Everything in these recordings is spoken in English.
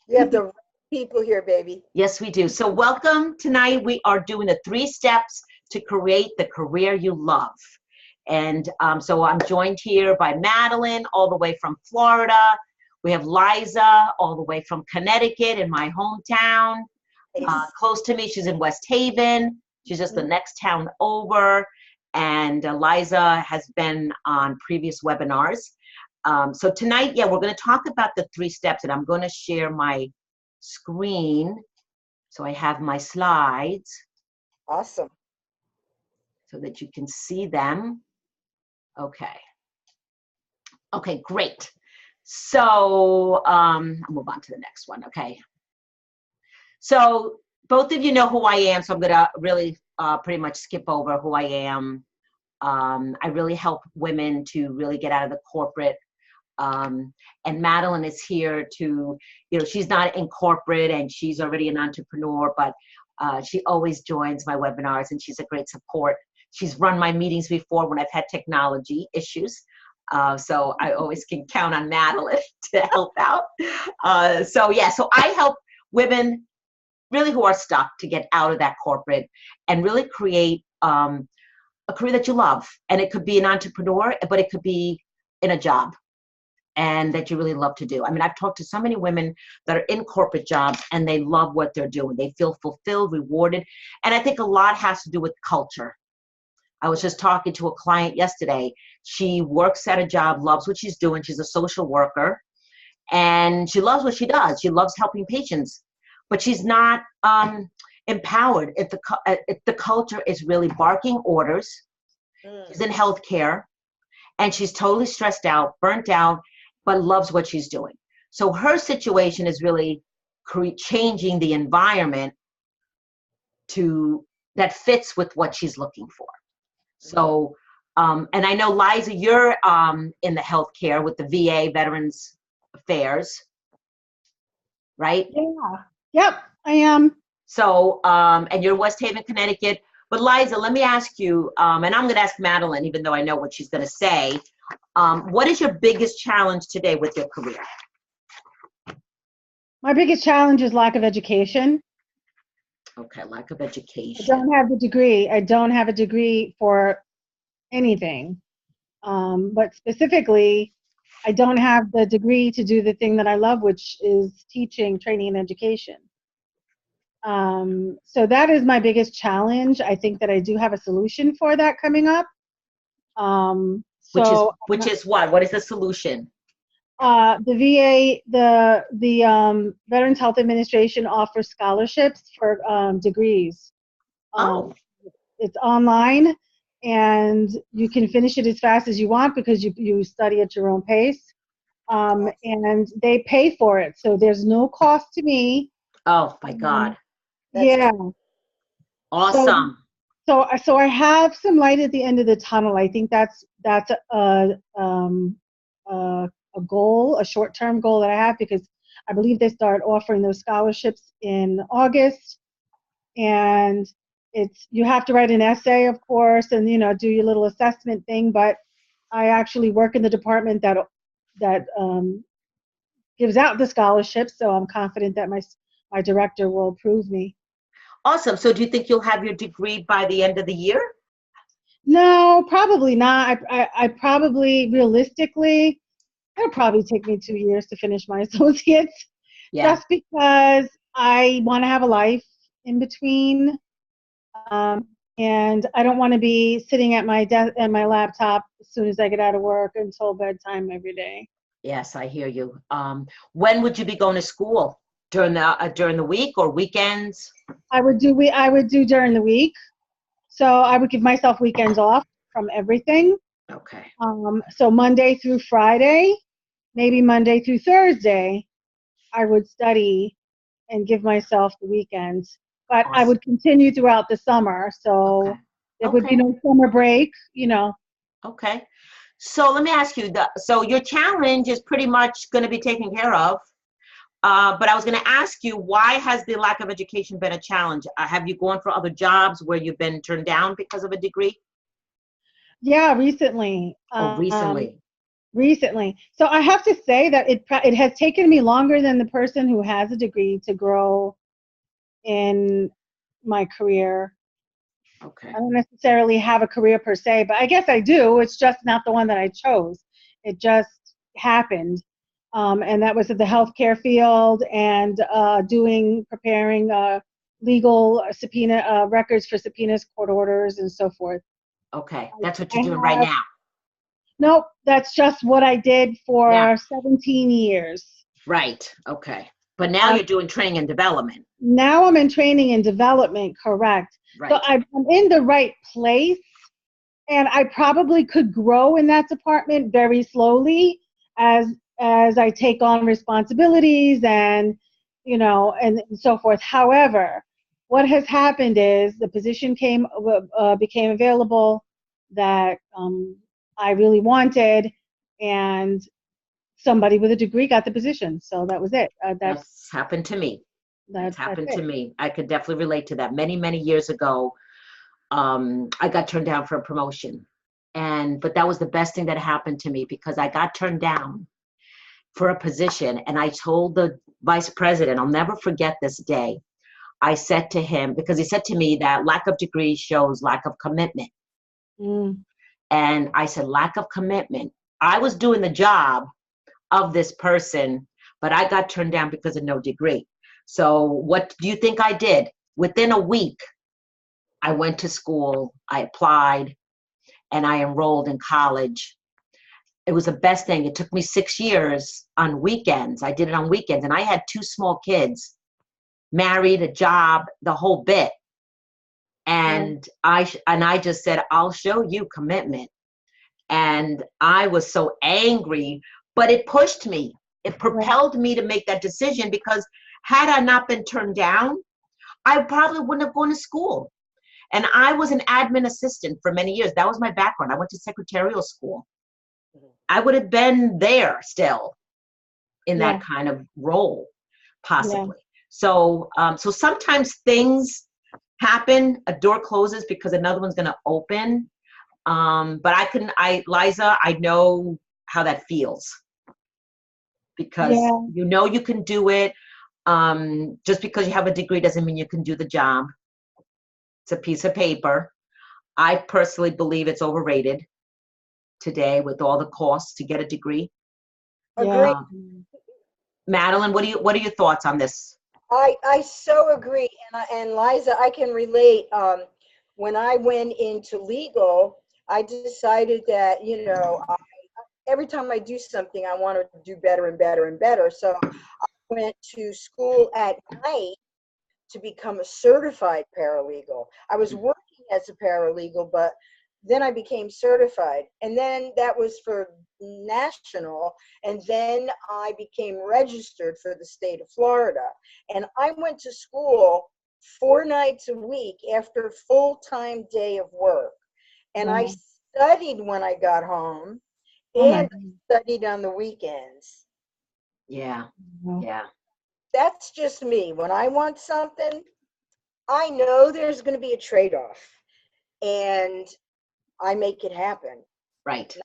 You have the right people here, baby. Yes, we do. So welcome. Tonight we are doing the 3 steps to create the career you love. And so I'm joined here by Madeline, all the way from Florida. We have Liza, all the way from Connecticut, in my hometown. Nice. Close to me, she's in West Haven. She's just the next town over. And Liza has been on previous webinars. So tonight, yeah, we're going to talk about the 3 steps, and I'm going to share my screen. So I have my slides. Awesome. So that you can see them. Okay. Okay, great. So I'll move on to the next one, okay. So both of you know who I am, so I'm gonna really pretty much skip over who I am. I really help women to really get out of the corporate, and Madeline is here to, she's not in corporate and she's already an entrepreneur, but she always joins my webinars and she's a great support. She's run my meetings before when I've had technology issues. So I always can count on Madeline to help out. So I help women really who are stuck to get out of that corporate and really create a career that you love. And it could be an entrepreneur, but it could be in a job and that you really love to do. I mean, I've talked to so many women that are in corporate jobs and they love what they're doing. They feel fulfilled, rewarded. And I think a lot has to do with culture. I was just talking to a client yesterday. She works at a job, loves what she's doing. She's a social worker and she loves what she does. She loves helping patients, but she's not empowered if the culture is really barking orders. She's in healthcare and she's totally stressed out, burnt out, but loves what she's doing. So her situation is really changing the environment that fits with what she's looking for. So, and I know, Liza, you're in the healthcare with the VA, Veterans Affairs, right? Yeah. Yep, I am. So, and you're West Haven, Connecticut. But Liza, let me ask you, and I'm going to ask Madeline, even though I know what she's going to say. What is your biggest challenge today with your career? My biggest challenge is lack of education. Okay, lack of education. I don't have the degree. I don't have a degree for anything. But specifically, I don't have the degree to do the thing that I love, which is teaching, training, and education. So that is my biggest challenge. I think that I do have a solution for that coming up. Which is what? What is the solution? The VA, the Veterans Health Administration offers scholarships for degrees. It's online, and you can finish it as fast as you want because you study at your own pace. And they pay for it, so there's no cost to me. Oh my God! Yeah. Awesome. So I have some light at the end of the tunnel. I think that's a goal, a short-term goal that I have, because I believe they start offering those scholarships in August, and you have to write an essay, of course, and do your little assessment thing. But I actually work in the department that gives out the scholarships, so I'm confident that my director will approve me. Awesome. So do you think you'll have your degree by the end of the year? No, probably not. I probably, realistically, it'll probably take me 2 years to finish my associates. Yeah. Just because I want to have a life in between, and I don't want to be sitting at my desk and my laptop as soon as I get out of work until bedtime every day. Yes, I hear you. When would you be going to school? During the week or weekends? I would do during the week. So I would give myself weekends off from everything. Okay. So Monday through Friday, maybe Monday through Thursday, I would study and give myself the weekends. But Awesome. I would continue throughout the summer. So Okay. there would be no summer break, Okay. So let me ask you, so your challenge is pretty much going to be taken care of. But I was going to ask you, why has the lack of education been a challenge? Have you gone for other jobs where you've been turned down because of a degree? Yeah, recently. Recently. recently. So I have to say that it has taken me longer than the person who has a degree to grow in my career. Okay. I don't necessarily have a career per se, but I guess I do. It's just not the one that I chose. It just happened. And that was in the healthcare field and preparing legal subpoena records for subpoenas, court orders, and so forth. Okay. That's what I you're doing right have- now. Nope, that's just what I did for Yeah. 17 years. Right. Okay. But now you're doing training and development. Now I'm in training and development, correct. Right. So I'm in the right place, and I probably could grow in that department very slowly as I take on responsibilities and and so forth. However, what has happened is the position became available that I really wanted, and somebody with a degree got the position. So that was it. That's happened to me. That's happened it. to me. I could definitely relate to that. Many, many years ago, I got turned down for a promotion. But that was the best thing that happened to me because I got turned down for a position. And I told the vice president, I'll never forget this day. I said to him, because he said to me that lack of degree shows lack of commitment. Mm. And I said, lack of commitment. I was doing the job of this person, but I got turned down because of no degree. So what do you think I did? Within a week, I went to school, I applied, and I enrolled in college. It was the best thing. It took me 6 years on weekends. I did it on weekends, and I had 2 small kids, married, a job, the whole bit. And I just said, I'll show you commitment. And I was so angry, but it pushed me. It propelled me to make that decision because had I not been turned down, I probably wouldn't have gone to school. And I was an admin assistant for many years. That was my background. I went to secretarial school. I would have been there still in that kind of role, possibly. So sometimes things happen, a door closes because another one's going to open. But Liza, I know how that feels because you can do it. Just because you have a degree doesn't mean you can do the job. It's a piece of paper. I personally believe it's overrated today with all the costs to get a degree. Agree. Madeline, what are your thoughts on this? I so agree, and Liza, I can relate. When I went into legal, I decided that every time I do something, I want to do better and better and better. So I went to school at night to become a certified paralegal. I was working as a paralegal, but then I became certified. And then that was for national. And then I became registered for the state of Florida. And I went to school 4 nights a week after a full-time day of work. And I studied when I got home and studied on the weekends. Yeah. That's just me. When I want something, I know there's going to be a trade-off, and I make it happen. Right.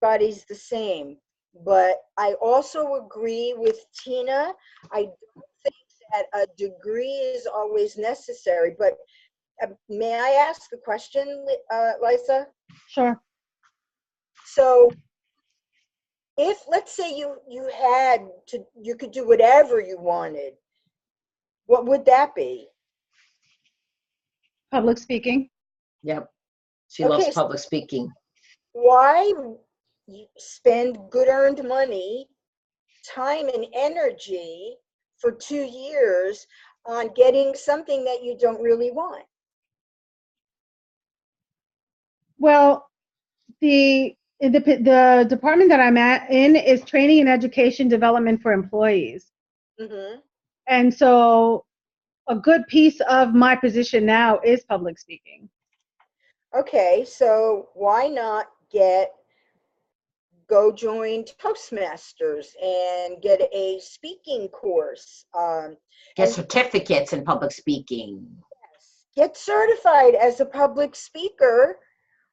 Everybody's the same. But I also agree with Tina. I don't think that a degree is always necessary. But may I ask a question, Liza? Sure. So if, let's say you could do whatever you wanted, what would that be? Public speaking. Yep. She loves public speaking. Why spend good earned money, time and energy for 2 years on getting something that you don't really want? Well, the department that I'm in is training and education development for employees. Mm-hmm. And so a good piece of my position now is public speaking. Okay, so why not go join Toastmasters and get a speaking course? Get certificates in public speaking. Get certified as a public speaker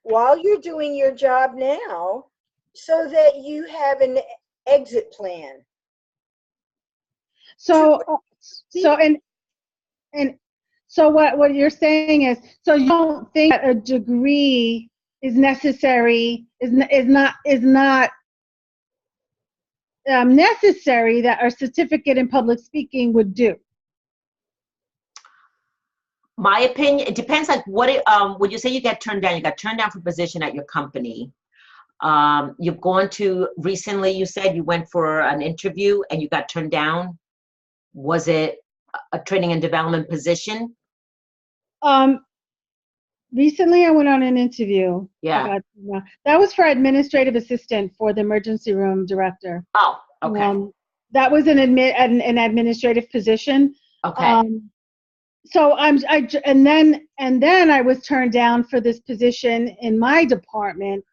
while you're doing your job now, so that you have an exit plan. So, and so what you're saying is, so you don't think that a degree is necessary, is not necessary that a certificate in public speaking would do? My opinion, it depends like what it, when you say you got turned down, you got turned down for a position at your company. You've gone to, recently you said you went for an interview and you got turned down. Was it a training and development position? Recently I went on an interview. Yeah. That was for administrative assistant for the emergency room director. Oh, okay. That was an administrative position. Okay. So and then I was turned down for this position in my department,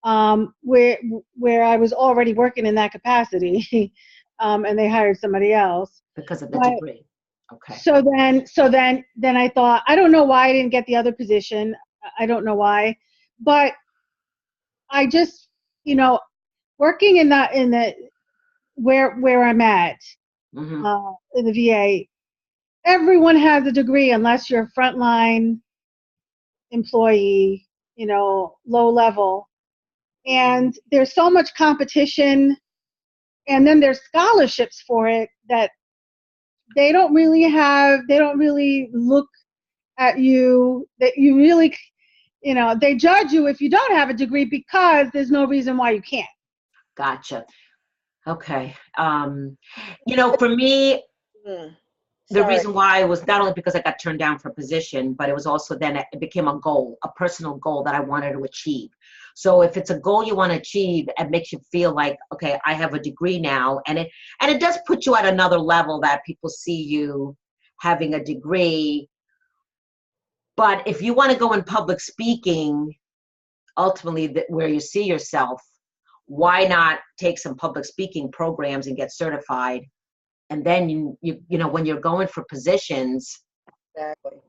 where I was already working in that capacity, and they hired somebody else Because of the degree. Okay. So then I thought, I don't know why I didn't get the other position. I don't know why, but I just, working in the where I'm at, in the VA, everyone has a degree unless you're a frontline employee, low level. And there's so much competition, and then there's scholarships for it that they don't really look at you, that you really, they judge you if you don't have a degree because there's no reason why you can't. Gotcha. Okay. For me, the reason why was not only because I got turned down for a position, but it was also then it became a goal, a personal goal that I wanted to achieve. So if it's a goal you want to achieve, it makes you feel like, okay, I have a degree now. And it does put you at another level that people see you having a degree. But if you want to go in public speaking, ultimately where you see yourself, why not take some public speaking programs and get certified? And then you when you're going for positions, exactly,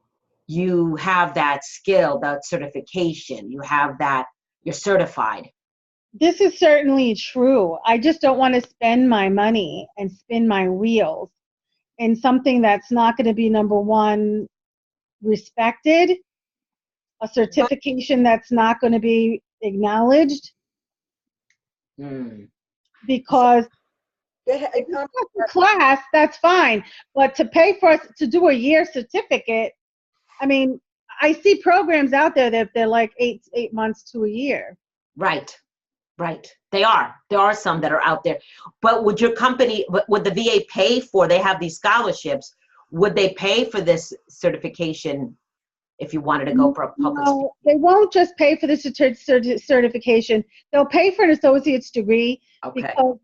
you have that skill, that certification, you have that, you're certified. This is certainly true. I just don't want to spend my money and spin my wheels in something that's not going to be, number one, respected, a certification that's not going to be acknowledged, because class, that's fine, but to pay for us to do a year certificate, I mean, I see programs out there that they're like 8 months to a year. Right. There are some that are out there. But would your company, would the VA pay for, they have these scholarships, would they pay for this certification if you wanted to go for a public? No, they won't just pay for the certification. They'll pay for an associate's degree, because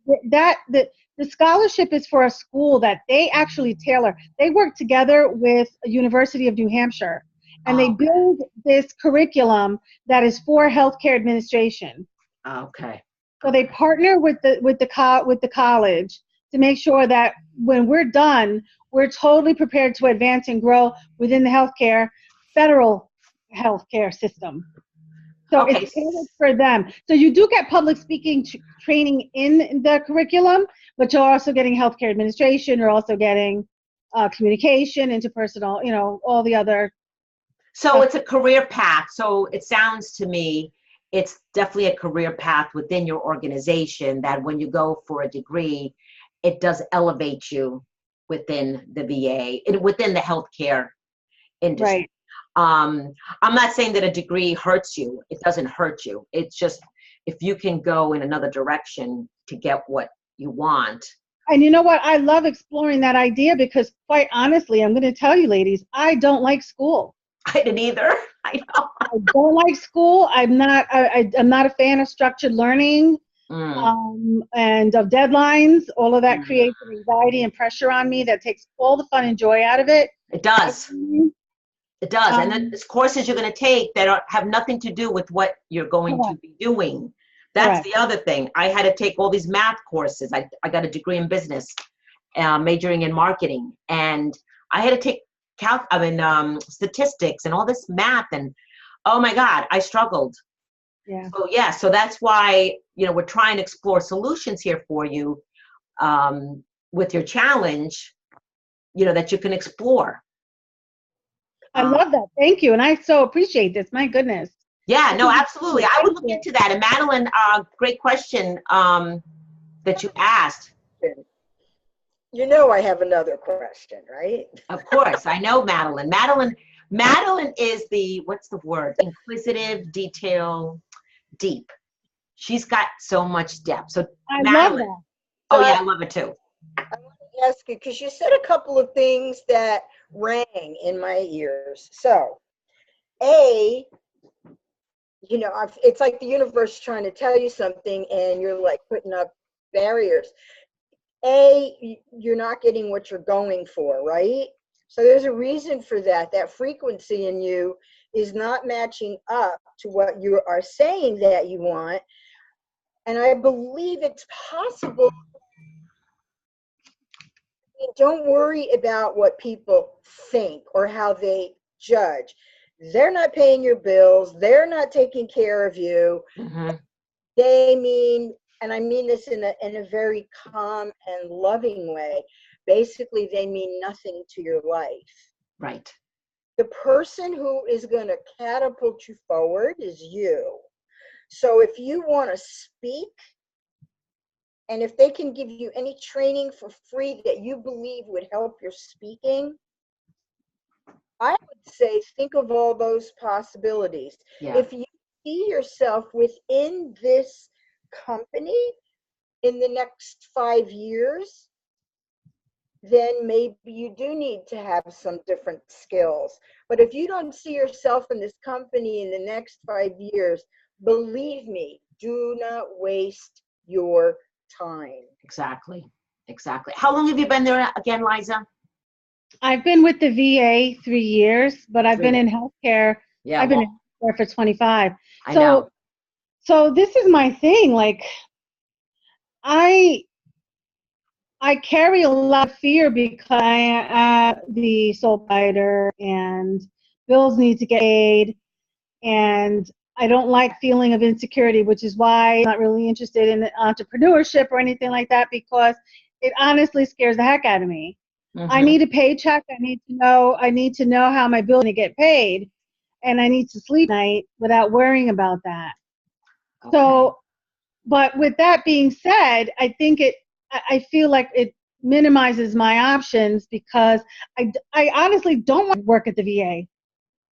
the scholarship is for a school that they actually tailor. They work together with the University of New Hampshire, and they build this curriculum that is for healthcare administration. Okay. So they partner with the college to make sure that when we're done, we're totally prepared to advance and grow within the federal healthcare system. So it's tailored for them. So you do get public speaking training in the curriculum, but you're also getting healthcare administration. You're also getting communication, interpersonal, all the other. So it's a career path. So it sounds to me, it's definitely a career path within your organization that when you go for a degree, it does elevate you within the VA, within the healthcare industry. Right. I'm not saying that a degree hurts you. It doesn't hurt you. It's just if you can go in another direction to get what you want. And you know what? I love exploring that idea because, quite honestly, I'm going to tell you, ladies, I don't like school. I didn't either. I know. I don't like school. I'm not a fan of structured learning, and of deadlines. All of that creates an anxiety and pressure on me that takes all the fun and joy out of it. It does. It does. And then there's courses you're going to take that have nothing to do with what you're going to be doing. That's the other thing. I had to take all these math courses. I got a degree in business, majoring in marketing. And I had to take statistics and all this math. And oh my God, I struggled. Yeah. So that's why you know, we're trying to explore solutions here for you with your challenge, you know, that you can explore. I love that. Thank you. And I so appreciate this. My goodness. Yeah, no, absolutely. I would look into that. And Madeline, great question that you asked. You know, I have another question, right? Of course, I know Madeline. Madeline is the, what's the word? Inquisitive, detail, deep. She's got so much depth. So I Madeline, love that. oh yeah, I love it too. I want to ask you, because you said a couple of things that rang in my ears. So, A, you know, it's like the universe trying to tell you something and you're like putting up barriers. A, you're not getting what you're going for, right? So there's a reason for that. That frequency in you is not matching up to what you are saying that you want. And I believe it's possible. Don't worry about what people think or how they judge. They're not paying your bills. They're not taking care of you. Mm-hmm. They mean, and I mean this in a very calm and loving way, basically they mean nothing to your life. Right. The person who is going to catapult you forward is you. So if you want to speak, and if they can give you any training for free that you believe would help your speaking, I would say think of all those possibilities. Yeah. If you see yourself within this company in the next 5 years, then maybe you do need to have some different skills. But if you don't see yourself in this company in the next 5 years, believe me, do not waste your time. Exactly. Exactly. How long have you been there again, Liza? I've been with the VA 3 years, but I've been in healthcare. Yeah. I've been in healthcare for 25. I know. So this is my thing. Like, I carry a lot of fear because I am the sole provider and bills need to get paid, and I don't like feeling of insecurity, which is why I'm not really interested in entrepreneurship or anything like that, because it honestly scares the heck out of me. Mm-hmm. I need a paycheck. I need to know how my bills are going to get paid, and I need to sleep at night without worrying about that. Okay. So, but with that being said, I feel like it minimizes my options because I honestly don't want to work at the VA.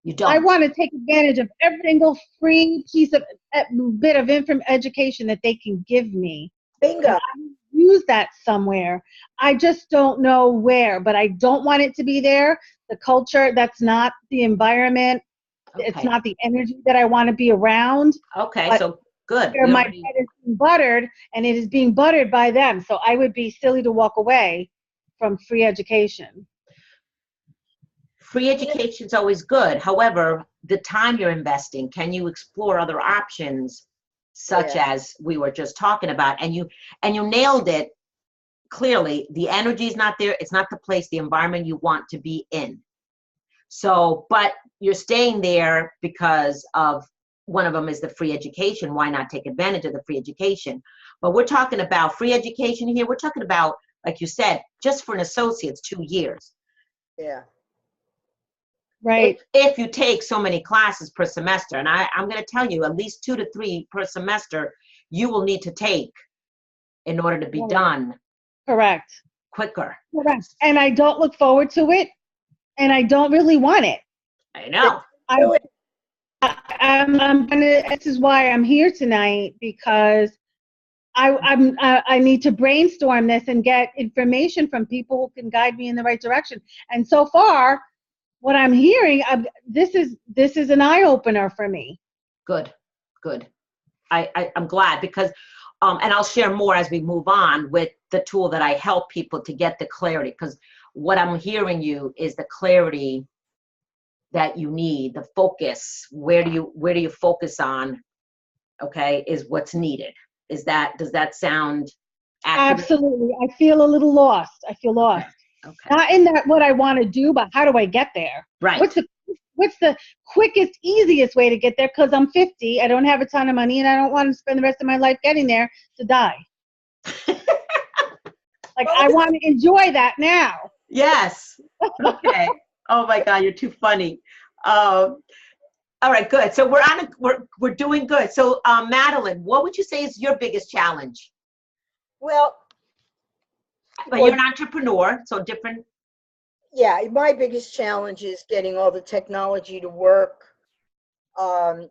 You don't. I want to take advantage of every single free piece of bit of education that they can give me. Bingo. Use that somewhere. I just don't know where, but I don't want it to be there. The culture, that's not the environment. Okay. It's not the energy that I want to be around. Okay, so good. Where my bread is being buttered, and it is being buttered by them. So I would be silly to walk away from free education. Free education is always good. However, the time you're investing, can you explore other options, such as we were just talking about? And you nailed it clearly. The energy is not there. It's not the place, the environment you want to be in. So, but you're staying there because of one of them is the free education. Why not take advantage of the free education? But we're talking about free education here. We're talking about, like you said, just for an associate's 2 years. Yeah. Right. If you take so many classes per semester, and I'm going to tell you, at least 2 to 3 per semester, you will need to take in order to be done. Correct. Quicker. Correct. And I don't look forward to it, and I don't really want it. I know. This is why I'm here tonight, because I need to brainstorm this and get information from people who can guide me in the right direction. And so far, what I'm hearing, this is an eye opener for me. Good. I'm glad because, and I'll share more as we move on with the tool that I help people to get the clarity. Because what I'm hearing you is the clarity that you need, the focus. Where do you focus on? Okay, is what's needed. Does that sound accurate? Absolutely. I feel a little lost. I feel lost. Okay. Not in that what I want to do, but how do I get there? Right. What's the what's the quickest, easiest way to get there? Because I'm 50, I don't have a ton of money, and I don't want to spend the rest of my life getting there to die. Like, I want to enjoy that now. Yes. Okay. Oh my God, you're too funny. All right, good. So we're doing good. So Madeline, what would you say is your biggest challenge? Well, But you're an entrepreneur, so different. yeah, my biggest challenge is getting all the technology to work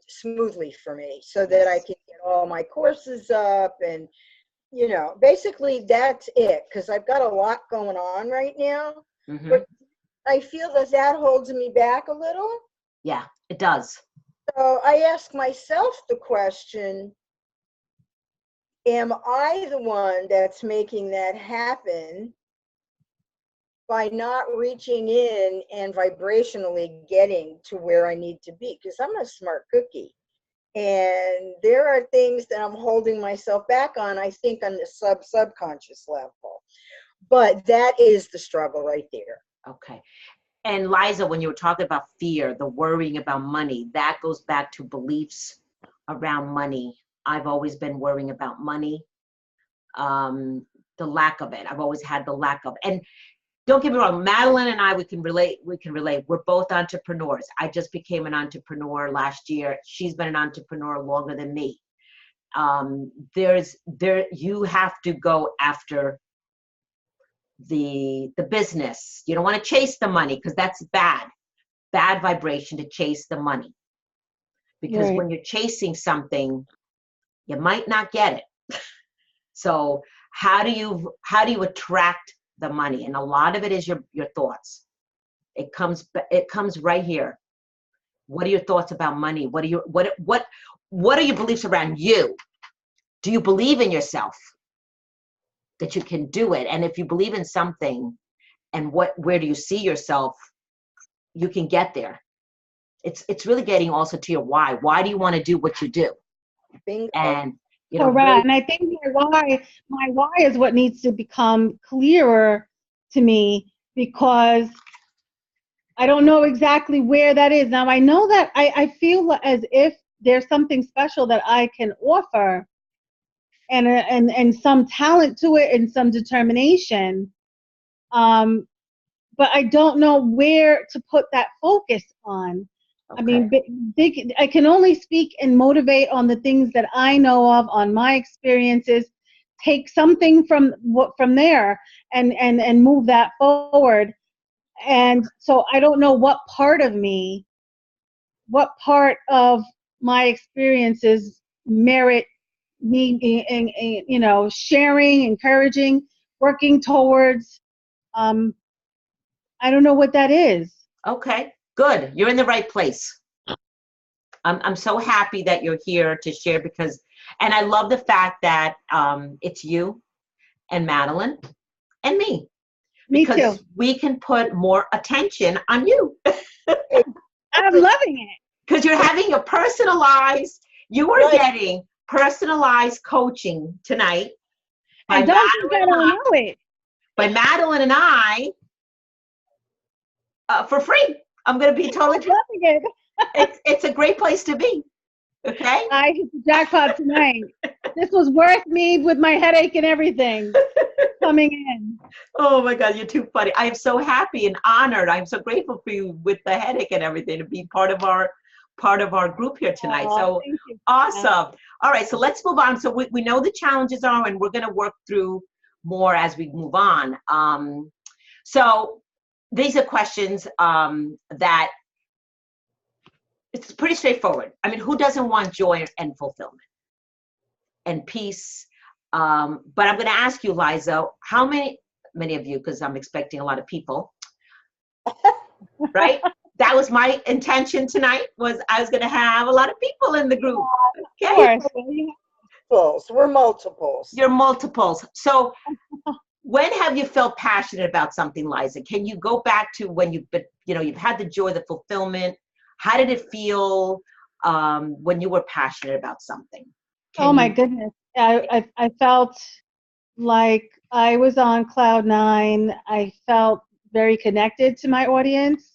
smoothly for me so that I can get all my courses up, and basically that's it, because I've got a lot going on right now. Mhm. But I feel that holds me back a little. Yeah, it does. So I ask myself the question, am I the one that's making that happen by not reaching in and vibrationally getting to where I need to be? Because I'm a smart cookie. And there are things that I'm holding myself back on, I think, on the subconscious level. But that is the struggle right there. Okay. And Liza, when you were talking about fear, the worrying about money, that goes back to beliefs around money. I've always been worrying about money, the lack of it. I've always had the lack of, and don't get me wrong, Madeline and I, we can relate. We're both entrepreneurs. I just became an entrepreneur last year. She's been an entrepreneur longer than me. You have to go after the business. You don't want to chase the money, because that's bad vibration to chase the money. Because Right. when you're chasing something, you might not get it. So how do you attract the money? And a lot of it is your thoughts. It comes right here. What are your thoughts about money? What are your beliefs around you? Do you believe in yourself that you can do it? And if you believe in something, and where do you see yourself, you can get there. It's really getting also to your why. Why do you want to do what you do? Bingo. And Correct. really, And I think my why is what needs to become clearer to me, because I don't know exactly where that is. Now I know that I feel as if there's something special that I can offer, and some talent to it and some determination. But I don't know where to put that focus on. I mean, I can only speak and motivate on the things that I know of, on my experiences, take something from there and move that forward. And so I don't know what part of my experiences merit me, and sharing, encouraging, working towards. I don't know what that is. okay, good. You're in the right place. I'm so happy that you're here to share, and I love the fact that it's you and Madeline and me. Me Because too. we can put more attention on you. I'm loving it. Because you're having you are getting personalized coaching tonight. I don't think I don't know it. By Madeline and I, for free. I'm going to be totally I'm loving it. It's a great place to be. Okay? I hit the jackpot tonight. This was worth me with my headache and everything coming in. Oh my God, you're too funny. I am so happy and honored. I'm so grateful for you with the headache and everything to be part of our group here tonight. So Thank you. awesome. All right, so let's move on. So we know the challenges are, and we're going to work through more as we move on. So these are questions that it's pretty straightforward. I mean, who doesn't want joy and fulfillment and peace? But I'm going to ask you, Liza, how many of you, because I'm expecting a lot of people, right? That was my intention tonight, was I was going to have a lot of people in the group. Okay? Of course. We're multiples. You're multiples. So when have you felt passionate about something, Liza? Can you go back to when you've had the joy, the fulfillment? How did it feel when you were passionate about something? My goodness. I felt like I was on cloud nine. I felt very connected to my audience.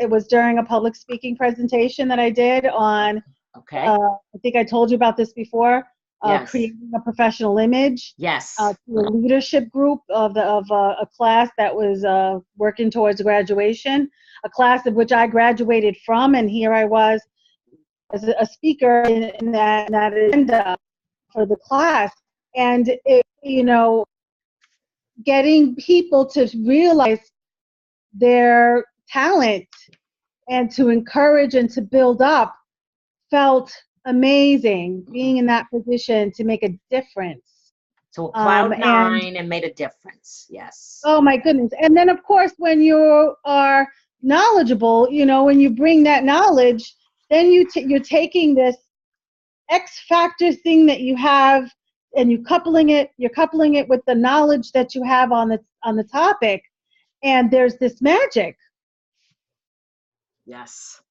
It was during a public speaking presentation that I did on, Okay. I think I told you about this before, Yes. creating a professional image. Yes. To a leadership group of a class that was working towards graduation, a class of which I graduated from, and here I was as a speaker in that agenda for the class. And it, getting people to realize their talent and to encourage and to build up felt amazing, being in that position to make a difference. So cloud nine and made a difference. Yes. Oh my goodness. And then of course, when you are knowledgeable, when you bring that knowledge, then you're taking this X factor thing that you have, and you're coupling it with the knowledge that you have on the topic, and there's this magic. Yes.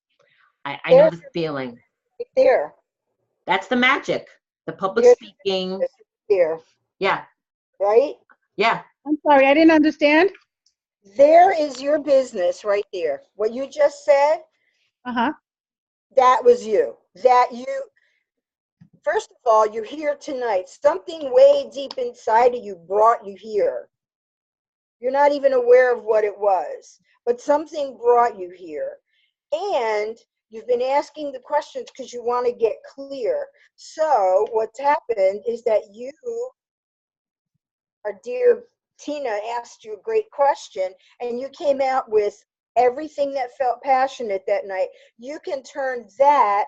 I know the feeling. Right there. That's the magic. The public speaking. There. Yeah. Right? Yeah. I'm sorry, I didn't understand. There is your business right there. What you just said, Uh-huh. that was you. First of all, you're here tonight. Something way deep inside of you brought you here. You're not even aware of what it was, but something brought you here. And you've been asking the questions because you want to get clear. So what's happened is that our dear Tina asked you a great question, and you came out with everything that felt passionate that night. You can turn that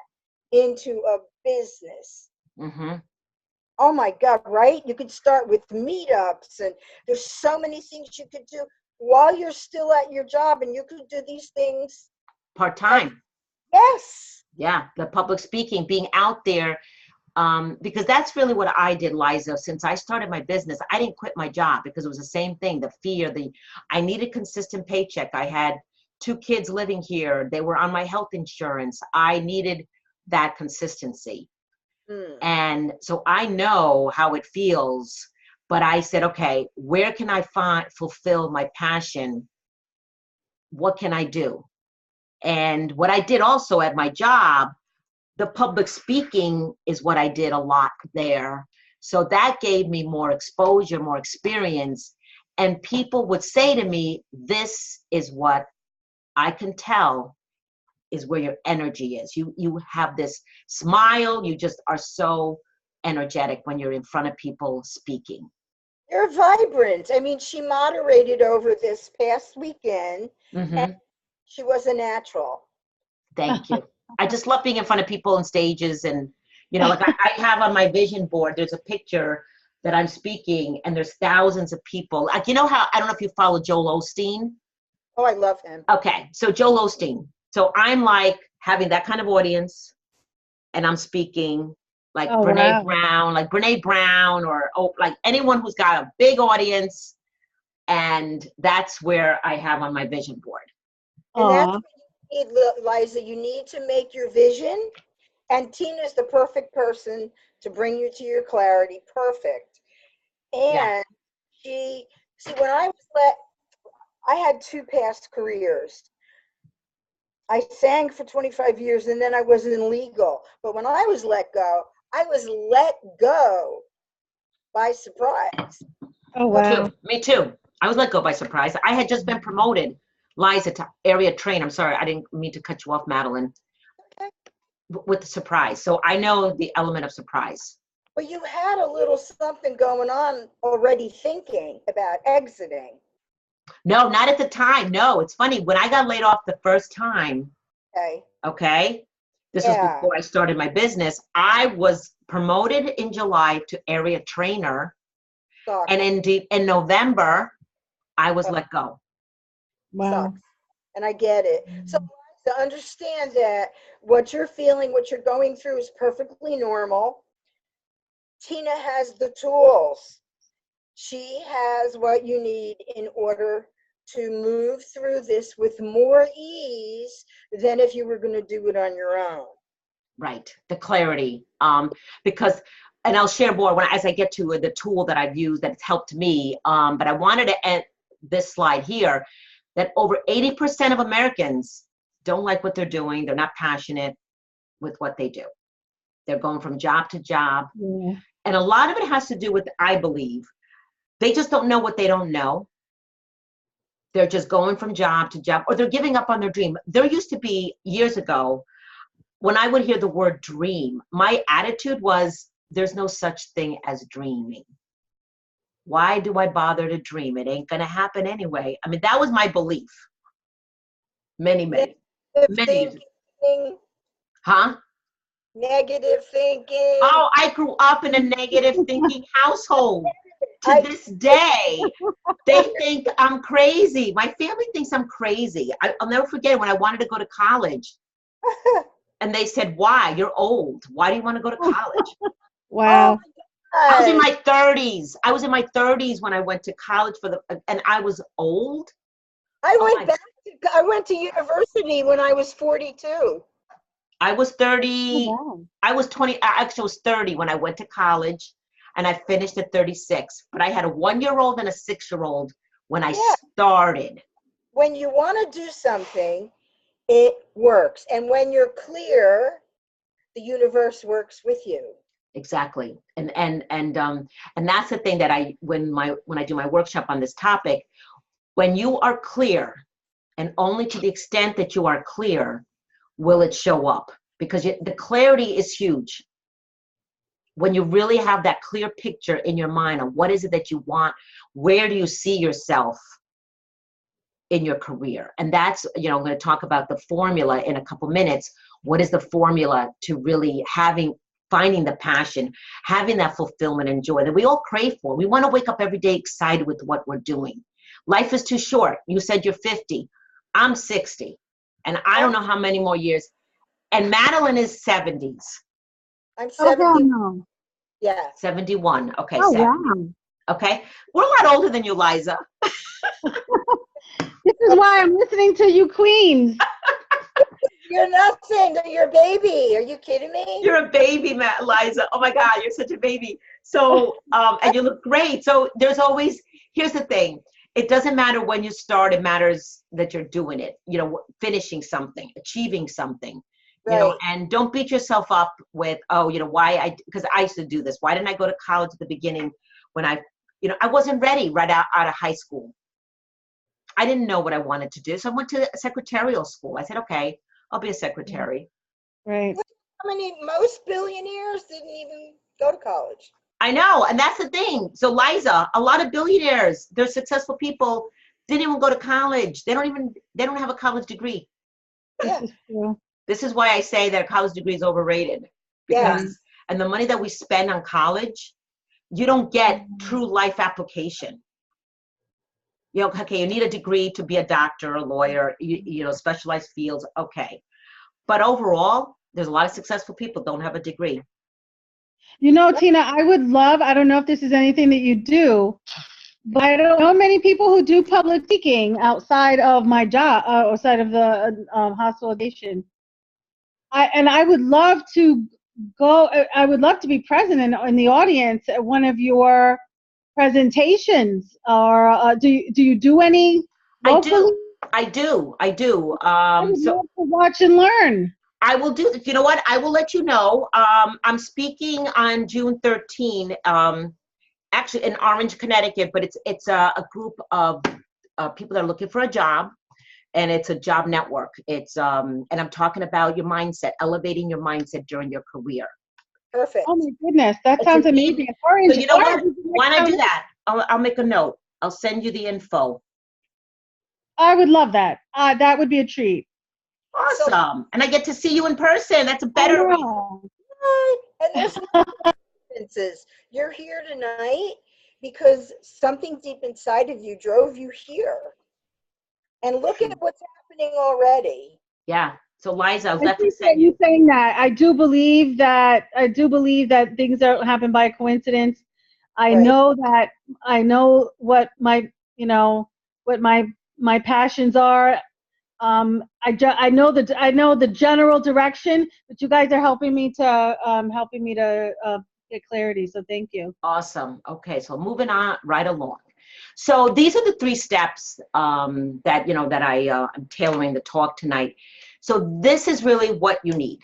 into a business. Mm-hmm. Oh my God, right? You could start with meetups, and there's so many things you could do while you're still at your job, and you could do these things part-time. Yes. Yeah, the public speaking, being out there, because that's really what I did, Liza. Since I started my business, I didn't quit my job because it was the same thing, the fear, I needed consistent paycheck. I had 2 kids living here. They were on my health insurance. I needed that consistency. And so I know how it feels, but I said, okay, where can I fulfill my passion? What can I do? And what I did also at my job, the public speaking is what I did a lot there. So that gave me more exposure, more experience. And people would say to me, this is what I can tell is where your energy is. You have this smile. You just are so energetic when you're in front of people speaking. You're vibrant. I mean, she moderated over this past weekend, and she was a natural. Thank you. I just love being in front of people on stages, and like I have on my vision board, there's a picture that I'm speaking, and there's thousands of people. Like, how, I don't know if you follow Joel Osteen. Oh, I love him. Okay, so Joel Osteen. So I'm like having that kind of audience, and I'm speaking like Brene Brown, or like anyone who's got a big audience, and that's where I have on my vision board. And that's what you need, Liza. You need to make your vision, and Tina's the perfect person to bring you to your clarity. Perfect. And when I had 2 past careers. I sang for 25 years, and then I was in legal. But when I was let go by surprise. Oh, wow. Me too. I was let go by surprise. I had just been promoted, Liza, to area trainer. I'm sorry, I didn't mean to cut you off, Madeline. Okay. With the surprise. So I know the element of surprise. But you had a little something going on already, thinking about exiting. No, not at the time. No, it's funny. When I got laid off the first time, okay, this was before I started my business, I was promoted in July to area trainer. And in November, I was let go. Wow. And I get it. So to understand that what you're feeling, what you're going through is perfectly normal. Tina has the tools. She has what you need in order to move through this with more ease than if you were going to do it on your own. Right. The clarity. Because, and I'll share more as I get to the tool that I've used that's helped me. But I wanted to end this slide here, that over 80% of Americans don't like what they're doing. They're not passionate with what they do. They're going from job to job. Yeah. And a lot of it has to do with, I believe, they just don't know what they don't know. They're just going from job to job, or they're giving up on their dream. There used to be, years ago, when I would hear the word dream, my attitude was, there's no such thing as dreaming. Why do I bother to dream? It ain't gonna happen anyway. I mean, that was my belief. Many years. Thinking, Huh? negative thinking. Oh, I grew up in a negative thinking household. To this day, they think I'm crazy. My family thinks I'm crazy. I'll never forget when I wanted to go to college. And they said, why? You're old. Why do you want to go to college? Wow. I was in my 30s. I was in my 30s when I went to college and I was old. I went to university when I was 42. I was 30. Oh, wow. I was 20. Actually, I was 30 when I went to college, and I finished at 36. But I had a 1-year-old and a 6-year-old when I started. When you want to do something, it works. And when you're clear, the universe works with you. Exactly. And that's the thing that when I do my workshop on this topic, when you are clear, and only to the extent that you are clear will it show up, because the clarity is huge. When you really have that clear picture in your mind of what is it that you want, where do you see yourself in your career? And that's, I'm going to talk about the formula in a couple minutes. What is the formula to really finding the passion, having that fulfillment and joy that we all crave for? We want to wake up every day excited with what we're doing. Life is too short. You said you're 50. I'm 60. And I don't know how many more years. And Madeline is 70s. I'm Oh, 70. no. Yeah. 71. Okay. Oh, 70. wow. Okay. We're a lot older than you, Liza. This is why I'm listening to you queens. You're nothing. You're a baby. Are you kidding me? You're a baby, Liza. Oh my God, you're such a baby. So, and you look great. So here's the thing. It doesn't matter when you start. It matters that you're doing it, finishing something, achieving something, Right. and don't beat yourself up with, because I used to do this. Why didn't I go to college at the beginning when I wasn't ready right out of high school. I didn't know what I wanted to do. So I went to secretarial school. I said, okay, I'll be a secretary. Right. Most billionaires didn't even go to college. I know, and that's the thing. So Liza, a lot of billionaires, they're successful people, didn't even go to college. They don't have a college degree. Yeah. This is true. This is why I say that a college degree is overrated. Because, and the money that we spend on college, you don't get true life application. Okay, you need a degree to be a doctor, a lawyer, specialized fields, okay. But overall, there's a lot of successful people don't have a degree. Tina, I don't know if this is anything that you do, but I don't know many people who do public speaking outside of my job, outside of the hospitalization. I would love to go, I would love to be present in the audience at one of your presentations, or do you do any locally? I do. I would love to watch and learn. I will do. You know what? I will let you know. I'm speaking on June 13, actually in Orange, Connecticut, but it's a group of people that are looking for a job, and it's a job network. It's and I'm talking about your mindset, elevating your mindset during your career. Perfect. Oh my goodness, that sounds amazing. Orange, so you know what? Why don't I do that? I'll make a note. I'll send you the info. I would love that. That would be a treat. Awesome. And I get to see you in person. That's a better reason. And there's differences. You're here tonight because something deep inside of you drove you here. And look at what's happening already. Yeah. So Liza, I was I appreciate you saying that. I do believe that things don't happen by coincidence. I know what my passions are. I know the general direction, but you guys are helping me to get clarity. So thank you. Awesome. Okay, so moving on right along. So these are the 3 steps that I'm tailoring the talk tonight. So this is really what you need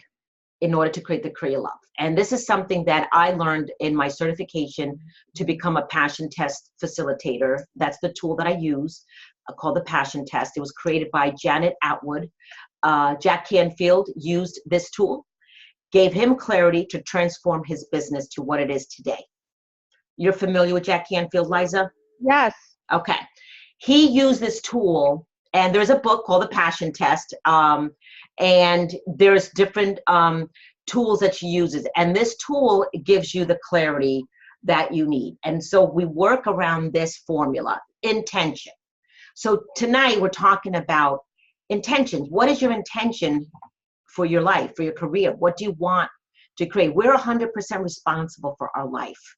in order to create the career love. And this is something that I learned in my certification to become a passion test facilitator. That's the tool that I use, called the passion test. It was created by Janet Atwood. Jack Canfield used this tool, gave him clarity to transform his business to what it is today. You're familiar with Jack Canfield, Liza? Yes. Okay. He used this tool, and there's a book called The Passion Test, and there's different tools that she uses. And this tool gives you the clarity that you need. And so we work around this formula, intention. So tonight we're talking about intentions. What is your intention for your life, for your career? What do you want to create? We're 100% responsible for our life,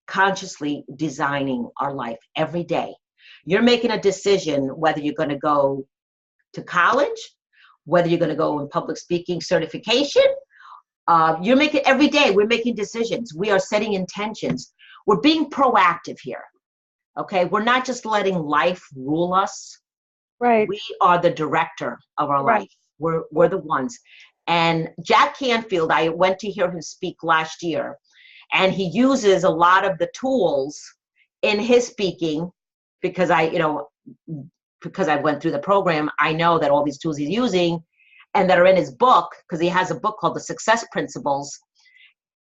consciously designing our life every day. You're making a decision whether you're going to go to college, whether you're going to go in public speaking certification. You're making every day. We're making decisions. We are setting intentions. We're being proactive here. Okay, we're not just letting life rule us. Right. We are the director of our Right. life. We're the ones. And Jack Canfield, I went to hear him speak last year, and he uses a lot of the tools in his speaking because I went through the program. I know that all these tools he's using and that are in his book, because he has a book called The Success Principles,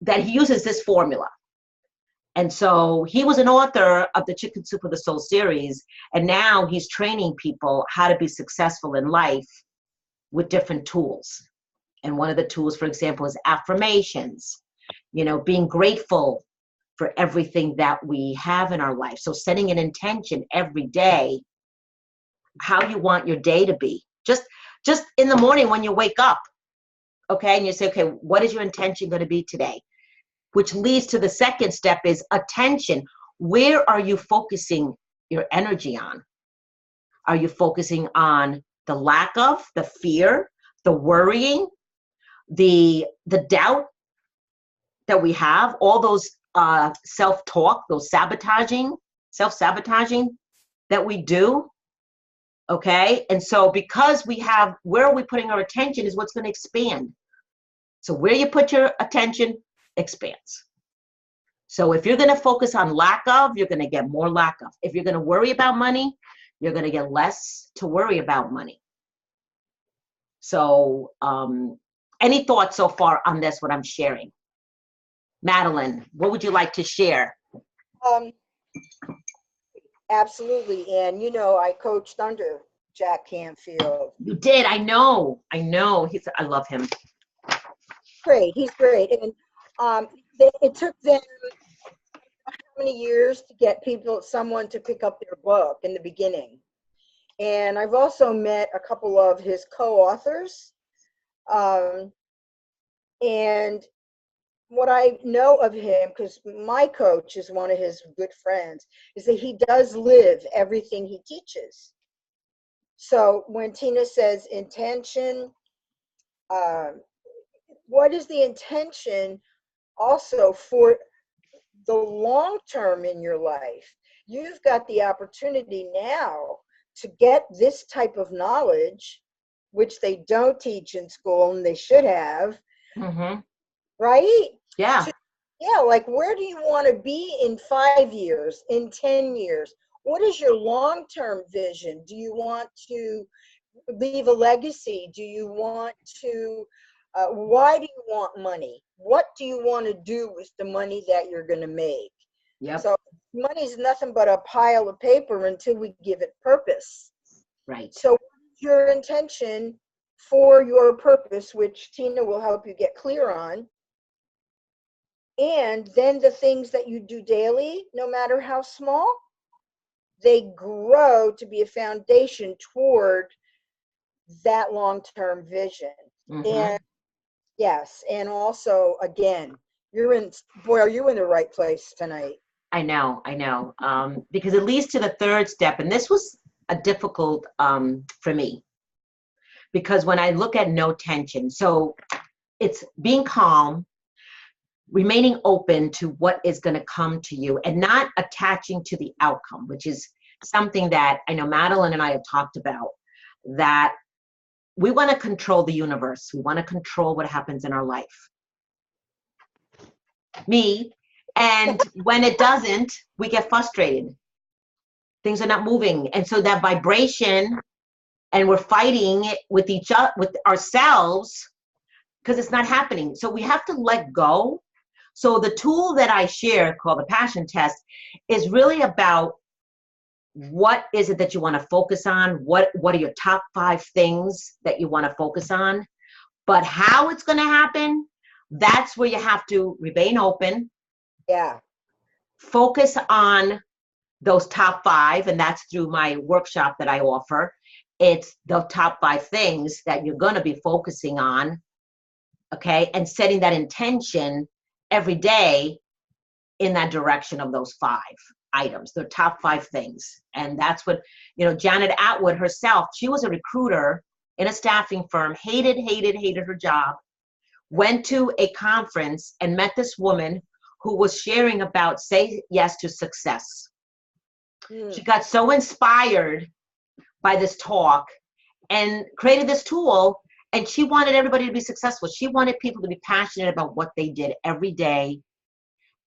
that he uses this formula. And so he was an author of the Chicken Soup for the Soul series, and now he's training people how to be successful in life with different tools. And one of the tools, for example, is affirmations, being grateful for everything that we have in our life. So setting an intention every day, how you want your day to be. Just in the morning when you wake up, okay, and you say, okay, what is your intention going to be today? Which leads to the second step is attention. Where are you focusing your energy on? Are you focusing on the lack of, the fear, the worrying, the doubt that we have, all those self-talk, those self-sabotaging that we do? Okay, and so because where are we putting our attention is what's going to expand. So where you put your attention expands. So if you're going to focus on lack of, you're going to get more lack of. If you're going to worry about money, you're going to get less to worry about money. So any thoughts so far on this, what I'm sharing? Madeline, what would you like to share? Absolutely. And I coached under Jack Canfield. You did. I know. I love him. Great. He's great. And it took them how many years to get someone to pick up their book in the beginning. And I've also met a couple of his co-authors. And what I know of him, because my coach is one of his good friends, is that he does live everything he teaches. So when Tina says intention, what is the intention also for the long term in your life? You've got the opportunity now to get this type of knowledge, which they don't teach in school and they should have. Mm-hmm. Right? Yeah. Like where do you want to be in 5 years, in 10 years? What is your long-term vision? Do you want to leave a legacy? Do you want to, why do you want money? What do you want to do with the money that you're going to make? Yep. So money is nothing but a pile of paper until we give it purpose. Right. So what is your intention for your purpose, which Tina will help you get clear on? And then the things that you do daily, no matter how small, they grow to be a foundation toward that long-term vision. Mm-hmm. And yes, and also, again, are you in the right place tonight? I know. Because it leads to the third step, and this was a difficult for me. Because when I look at no tension, so it's being calm, remaining open to what is going to come to you and not attaching to the outcome, which is something that I know Madeline and I have talked about, that we want to control the universe. We want to control what happens in our life. Me. And when it doesn't, we get frustrated. Things are not moving. And so that vibration, and we're fighting with each other, with ourselves, because it's not happening. So we have to let go. So the tool that I share called the passion test is really about what is it that you want to focus on? What are your top 5 things that you want to focus on? But how it's going to happen, that's where you have to remain open. Yeah. Focus on those top 5, and that's through my workshop that I offer. It's the top 5 things that you're going to be focusing on, okay? And setting that intention every day in that direction of those 5 items, the top 5 things. And that's what, Janet Atwood herself, she was a recruiter in a staffing firm, hated her job, went to a conference and met this woman who was sharing about say yes to success. She got so inspired by this talk and created this tool, and she wanted everybody to be successful. She wanted people to be passionate about what they did every day,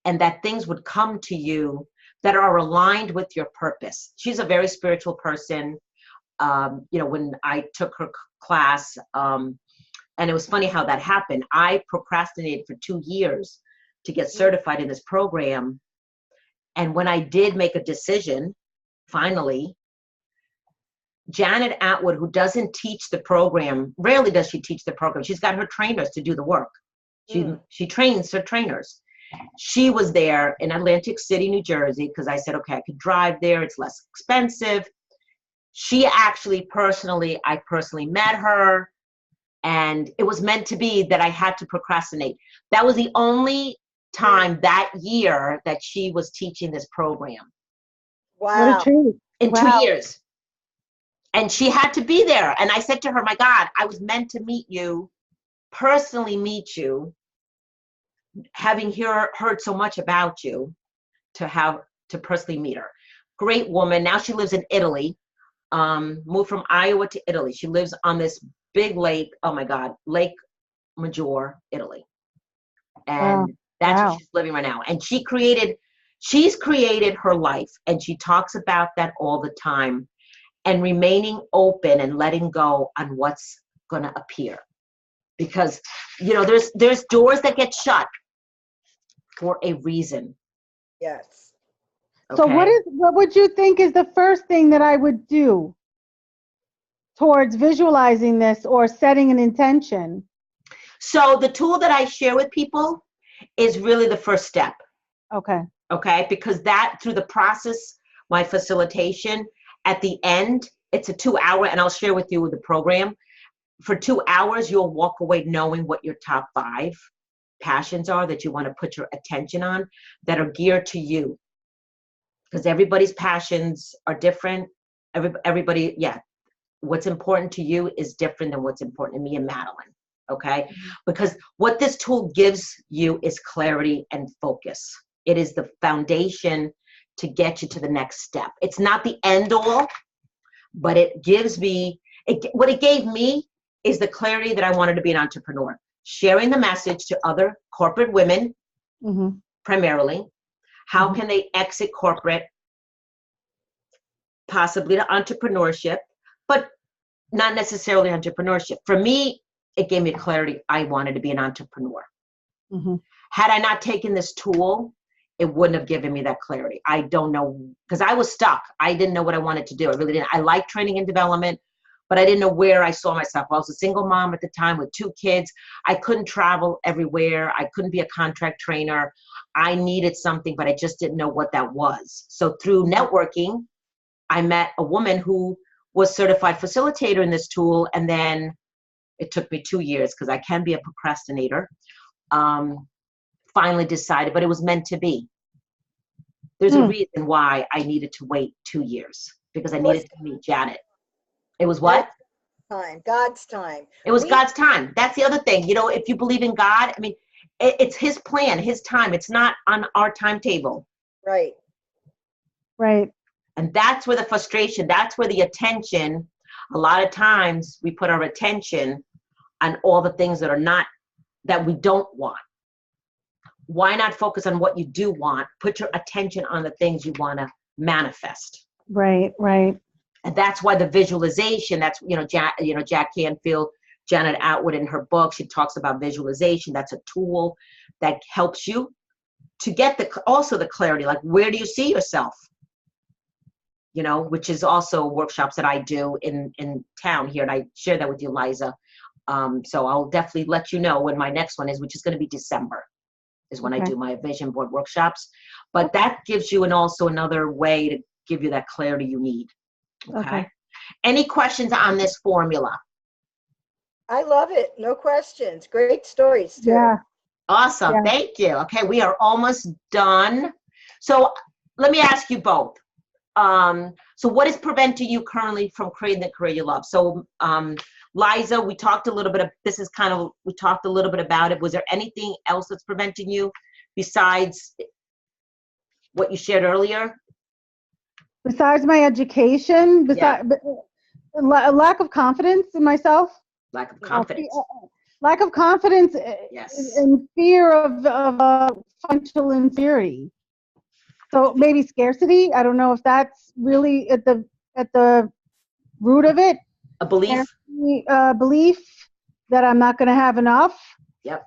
and that things would come to you that are aligned with your purpose. She's a very spiritual person. When I took her class, and it was funny how that happened. I procrastinated for 2 years to get certified in this program. And when I did make a decision, finally, Janet Atwood, who doesn't teach the program, rarely does she teach the program. She's got her trainers to do the work. She trains her trainers. She was there in Atlantic City, New Jersey, because I said, okay, I could drive there. It's less expensive. She actually I personally met her, and it was meant to be that I had to procrastinate. That was the only time that year that she was teaching this program. Wow. What a treat. In Wow. 2 years. And she had to be there. And I said to her, my God, I was meant to meet you, personally meet you, having heard so much about you, to personally meet her. Great woman. Now she lives in Italy. Moved from Iowa to Italy. She lives on this big lake. Oh my God, Lake Maggiore, Italy. And that's where she's living right now. And she's created her life. And she talks about that all the time. And remaining open and letting go on what's going to appear. Because, there's doors that get shut for a reason. Yes. So Okay? what would you think is the first thing that I would do towards visualizing this or setting an intention? So the tool that I share with people is really the first step. Okay. Okay? Because that, through the process, my facilitation, at the end, it's a 2-hour, and I'll share with you the program. For 2 hours, you'll walk away knowing what your top 5 passions are that you want to put your attention on, that are geared to you. Because everybody's passions are different. Everybody, what's important to you is different than what's important to me and Madeline. Okay? Because what this tool gives you is clarity and focus. It is the foundation to get you to the next step. It's not the end all, but it gives me, what it gave me is the clarity that I wanted to be an entrepreneur. Sharing the message to other corporate women, primarily. How can they exit corporate, possibly to entrepreneurship, but not necessarily entrepreneurship. For me, it gave me clarity. I wanted to be an entrepreneur. Had I not taken this tool, it wouldn't have given me that clarity. I don't know, because I was stuck. I didn't know what I wanted to do. I really didn't. I like training and development, but I didn't know where I saw myself. I was a single mom at the time with 2 kids. I couldn't travel everywhere. I couldn't be a contract trainer. I needed something, but I just didn't know what that was. So through networking, I met a woman who was certified facilitator in this tool, and then it took me 2 years, because I can be a procrastinator. Finally decided, but it was meant to be. There's a reason why I needed to wait 2 years, because I needed to meet Janet. It was what? God's time. It was God's time. That's the other thing. If you believe in God, I mean, it's his plan, his time. It's not on our timetable. Right. Right. And that's where the frustration, that's where the attention A lot of times we put our attention on all the things that we don't want. Why not focus on what you do want? Put your attention on the things you want to manifest. Right, right. And that's why the visualization, that's, Jack Canfield, Janet Atwood in her book, she talks about visualization. That's a tool that helps you to get also the clarity, like where do you see yourself? Which is also workshops that I do in town here. And I share that with you, Liza. So I'll definitely let you know when my next one is, which is going to be December, is when I do my vision board workshops. But that gives you also another way to give you that clarity you need. Okay. Any questions on this formula? I love it. No questions. Great stories too. Yeah. Awesome. Yeah. Thank you. Okay, we are almost done. So let me ask you both. So what is preventing you currently from creating the career you love? So Liza, we talked a little bit about it. Was there anything else that's preventing you besides what you shared earlier? Besides my education, a lack of confidence in myself. Lack of confidence. Lack of confidence. Yes. And fear of financial inferiority. So maybe scarcity. I don't know if that's really at the root of it. A belief. Belief that I'm not going to have enough. Yep.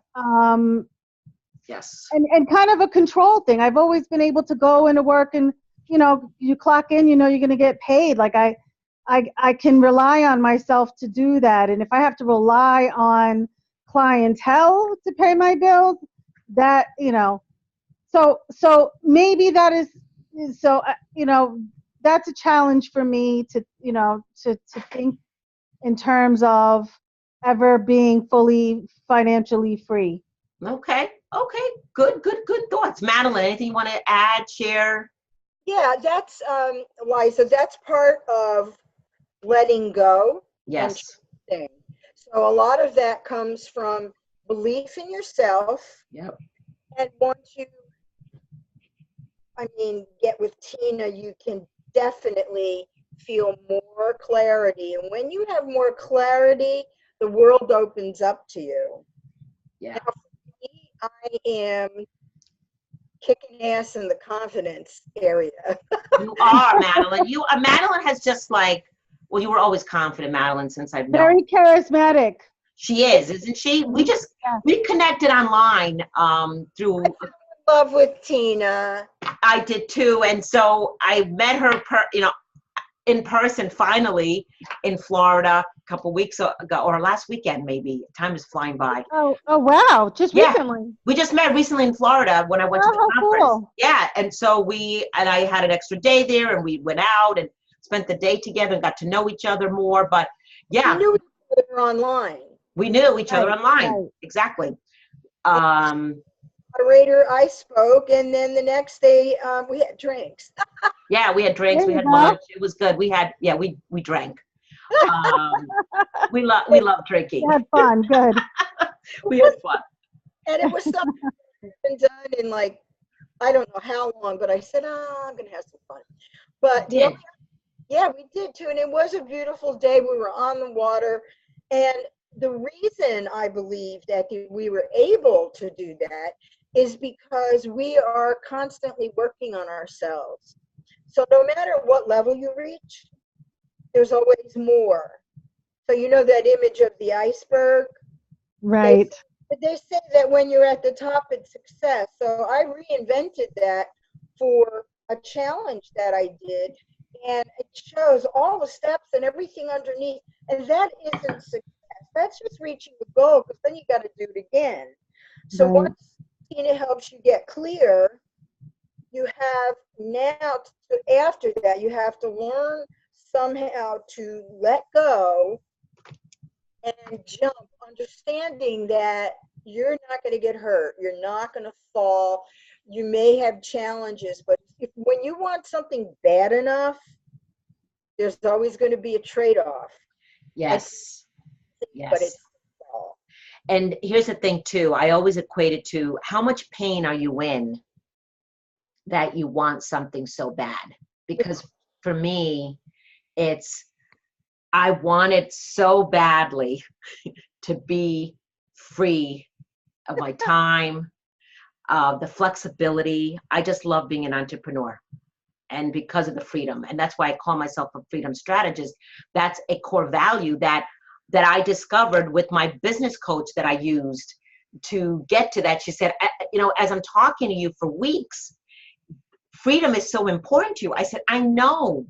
Yes. And kind of a control thing. I've always been able to go into work and you clock in. You're going to get paid. Like I can rely on myself to do that. And if I have to rely on clientele to pay my bills, that so maybe that is that's a challenge for me to think in terms of ever being fully financially free. Okay. Good thoughts. Madeline, anything you want to add, share? Yeah, that's Liza, that's part of letting go. Yes. And so a lot of that comes from belief in yourself. Yep. And once you get with Tina, you can definitely feel more clarity. And when you have more clarity, the world opens up to you. Yeah. Now, for me, I am kicking ass in the confidence area. You are, Madeline. Madeline has just you were always confident, Madeline, since I've known. Very charismatic. She is, isn't she? We connected online through. I'm in love with Tina. I did too, and so I met her in person finally in Florida a couple weeks ago, or last weekend maybe. Time is flying by. Oh wow! Just recently. We just met recently in Florida when I went to the conference. Cool. Yeah, and so I had an extra day there, and we went out and spent the day together and got to know each other more. But yeah, we knew each other online. We knew each other online. Right. Exactly. Moderator, I spoke, and then the next day we had drinks. Yeah, we had drinks. We had lunch. It was good. We drank. We love drinking. We had fun. Good. We had fun. And it was something that's been done in I don't know how long, but I said, I'm going to have some fun. But yeah, we did too. And it was a beautiful day. We were on the water. And the reason I believe that we were able to do that is because we are constantly working on ourselves. So no matter what level you reach, there's always more. So that image of the iceberg? Right. They say that when you're at the top, it's success. So I reinvented that for a challenge that I did. And it shows all the steps and everything underneath. And that isn't success. That's just reaching the goal, because then you got to do it again. So once Tina helps you get clear, you have now, after that, you have to learn somehow to let go and jump, understanding that you're not going to get hurt. You're not going to fall. You may have challenges, but when you want something bad enough, there's always going to be a trade-off. Yes. But it's and here's the thing too. I always equate it to how much pain are you in that you want something so bad? Because for me, it's I wanted so badly to be free of my time, the flexibility. I just love being an entrepreneur, and because of the freedom. And that's why I call myself a freedom strategist. That's a core value that I discovered with my business coach that I used to get to that. She said, you know, as I'm talking to you for weeks, freedom is so important to you. I said, I know.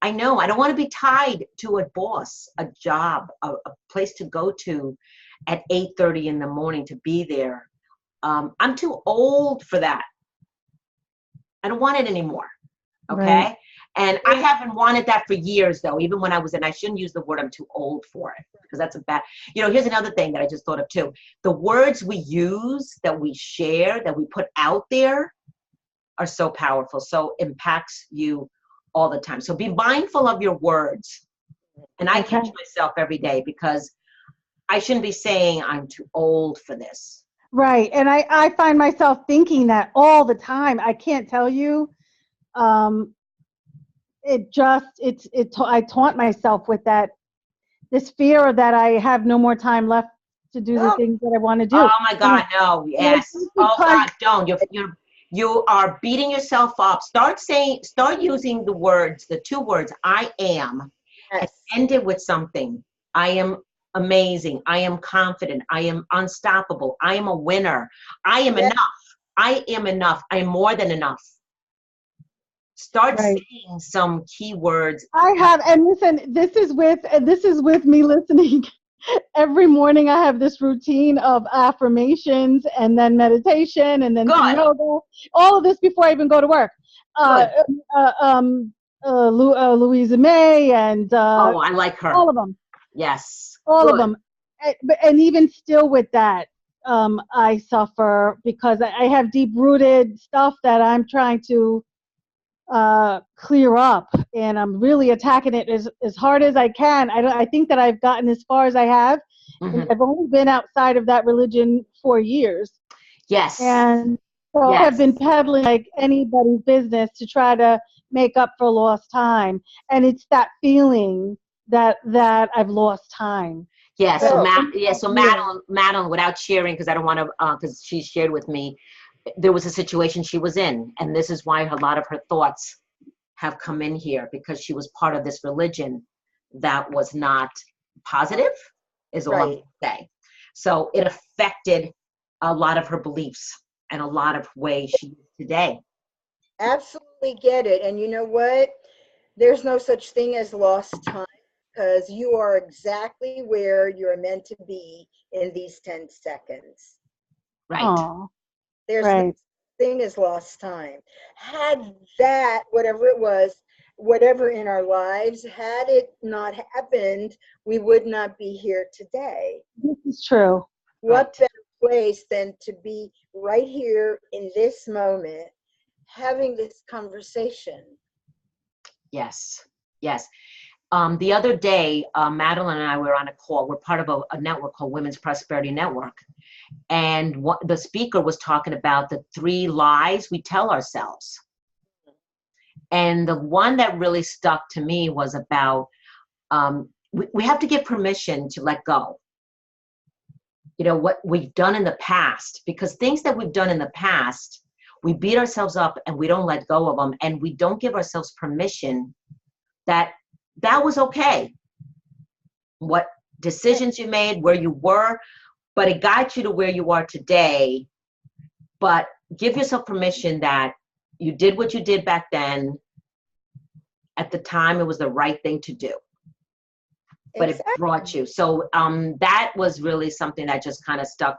I don't want to be tied to a boss, a job, a place to go to at 8:30 in the morning to be there. I'm too old for that. I don't want it anymore. Okay. Right. And I haven't wanted that for years, though, even when I was in, I shouldn't use the word I'm too old for it, because that's a bad, you know, here's another thing that I just thought of too. The words we use, that we share, that we put out there are so powerful. So impacts you all the time. So be mindful of your words. And I catch myself every day, because I shouldn't be saying I'm too old for this. Right. And I find myself thinking that all the time. I can't tell you. I taunt myself with that, this fear that I have no more time left to do the things that I want to do. Oh my God, no. Yes. Oh God, don't. You are beating yourself up. Start using the words, the two words, I am, and end it with something. I am amazing. I am confident. I am unstoppable. I am a winner. I am enough. I am enough. I am more than enough. Start saying some keywords. I have, and listen, this is with me listening. Every morning I have this routine of affirmations and then meditation and then yoga. All of this before I even go to work. Louisa May and I like her. All of them. Yes. All of them. And even still with that, I suffer because I have deep-rooted stuff that I'm trying to clear up, and I'm really attacking it as hard as I can. I think that I've gotten as far as I have. And I've only been outside of that religion for years. Yes. And so I have been peddling like anybody's business to try to make up for lost time. And it's that feeling that I've lost time. Yeah. So Madeline, without sharing, because I don't want to, because she shared with me, there was a situation she was in, and this is why a lot of her thoughts have come in here, because she was part of this religion that was not positive, is all I'm going to say. So it affected a lot of her beliefs and a lot of ways she is today. Absolutely get it. And you know what? There's no such thing as lost time, because you are exactly where you're meant to be in these 10 seconds. Right. Aww. There's no thing as lost time. Had that, whatever it was, whatever in our lives, had it not happened, we would not be here today. This is true. What better place than to be right here in this moment, having this conversation? Yes. Yes. The other day, Madeline and I were on a call. We're part of a network called Women's Prosperity Network. And the speaker was talking about the 3 lies we tell ourselves. And the one that really stuck to me was about, we have to give permission to let go. You know, what we've done in the past, because things that we've done in the past, we beat ourselves up and we don't let go of them. And we don't give ourselves permission that was okay. What decisions you made, where you were, but it got you to where you are today. But give yourself permission that you did what you did back then. At the time, it was the right thing to do. But it brought you. So that was really something that just kind of stuck,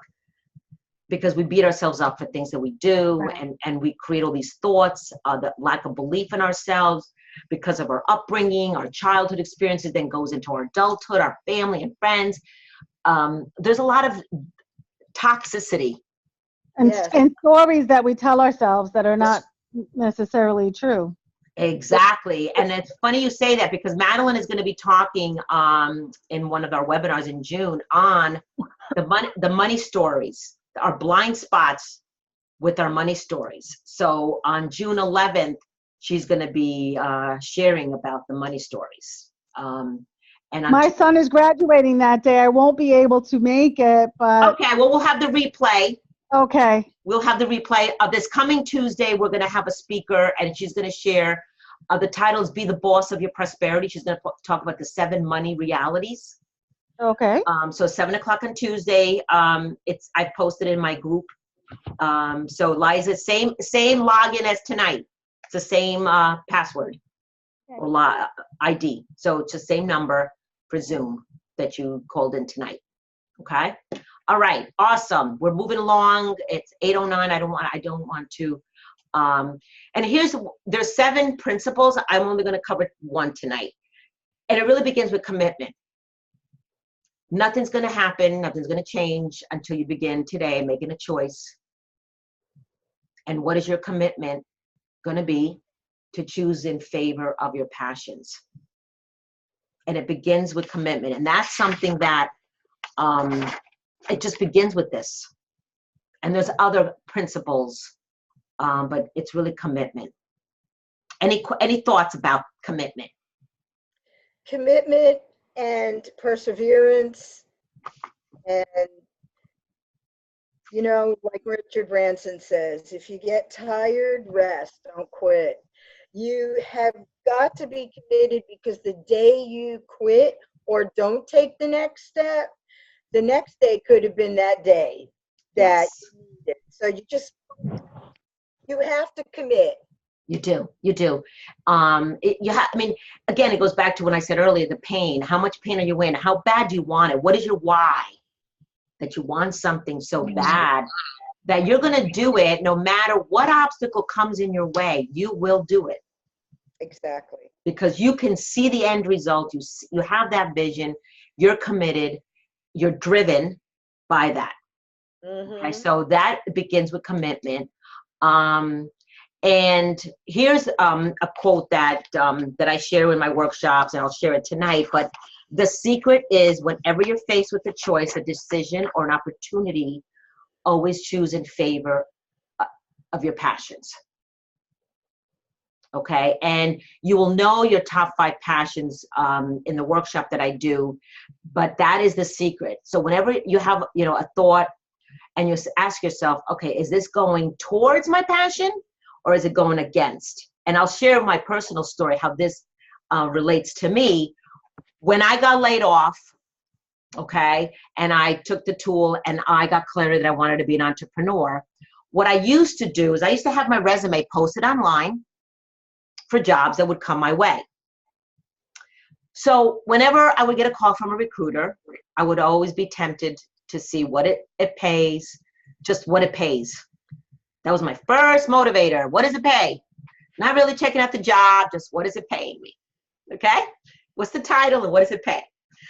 because we beat ourselves up for things that we do, and we create all these thoughts, the lack of belief in ourselves because of our upbringing, our childhood experiences, then goes into our adulthood, our family and friends. There's a lot of toxicity. And stories that we tell ourselves that are not necessarily true. Exactly. And it's funny you say that, because Madeline is going to be talking in one of our webinars in June on the money stories, our blind spots with our money stories. So on June 11th, she's going to be sharing about the money stories. And My son is graduating that day. I won't be able to make it, but okay, well, we'll have the replay. okay. We'll have the replay of this coming Tuesday. We're going to have a speaker, and she's going to share. The title is "Be the Boss of Your Prosperity." She's going to talk about the 7 money realities. Okay. So 7 o'clock on Tuesday. I posted in my group. So Liza, same login as tonight. It's the same password or ID. So it's the same number for Zoom that you called in tonight. Okay. All right. Awesome. We're moving along. It's 8:09. I don't want to. And there's 7 principles. I'm only going to cover 1 tonight. And it really begins with commitment. Nothing's going to happen. Nothing's going to change until you begin today making a choice. And what is your commitment going to be to choose in favor of your passions? And it begins with commitment. And that's something that it just begins with this. And there's other principles, but it's really commitment. Any thoughts about commitment? Commitment and perseverance, and like Richard Branson says, if you get tired, rest, don't quit. You have got to be committed, because the day you quit or don't take the next step, the next day could have been that day that you needed. So you have to commit. You do. Again, it goes back to when I said earlier, the pain. How much pain are you in? How bad do you want it? What is your why? That you want something so bad that you're going to do it no matter what obstacle comes in your way. You will do it. Exactly. Because you can see the end result. You have that vision. You're committed. You're driven by that. Mm-hmm. Okay, so that begins with commitment. And here's a quote that I share in my workshops, and I'll share it tonight. But the secret is, whenever you're faced with a choice, a decision, or an opportunity, always choose in favor of your passions. Okay, and you will know your top 5 passions in the workshop that I do, but that is the secret. So whenever you have a thought, and you ask yourself, okay, is this going towards my passion, or is it going against? And I'll share my personal story, how this relates to me. When I got laid off, okay, and I took the tool and I got clarity that I wanted to be an entrepreneur, what I used to do is I used to have my resume posted online for jobs that would come my way. So whenever I would get a call from a recruiter, I would always be tempted to see what it pays, just what it pays. That was my first motivator. What does it pay? Not really checking out the job, just what is it paying me? Okay? What's the title and what does it pay?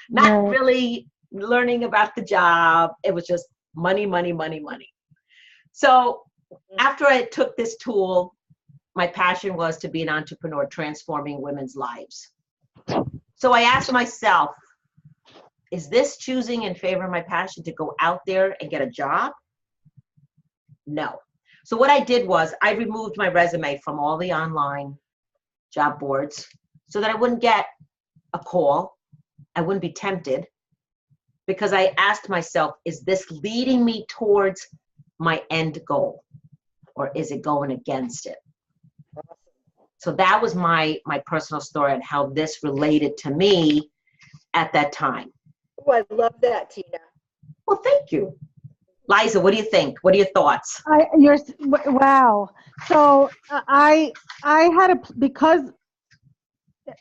Not really learning about the job. It was just money, money, money, money. So after I took this tool, my passion was to be an entrepreneur, transforming women's lives. So I asked myself, is this choosing in favor of my passion to go out there and get a job? No. So what I did was I removed my resume from all the online job boards so that I wouldn't get a call. I wouldn't be tempted, because I asked myself, is this leading me towards my end goal, or is it going against it? So that was my personal story on how this related to me at that time. Oh, I love that, Tina. Well, thank you. Liza, what do you think? What are your thoughts? Wow. So I had because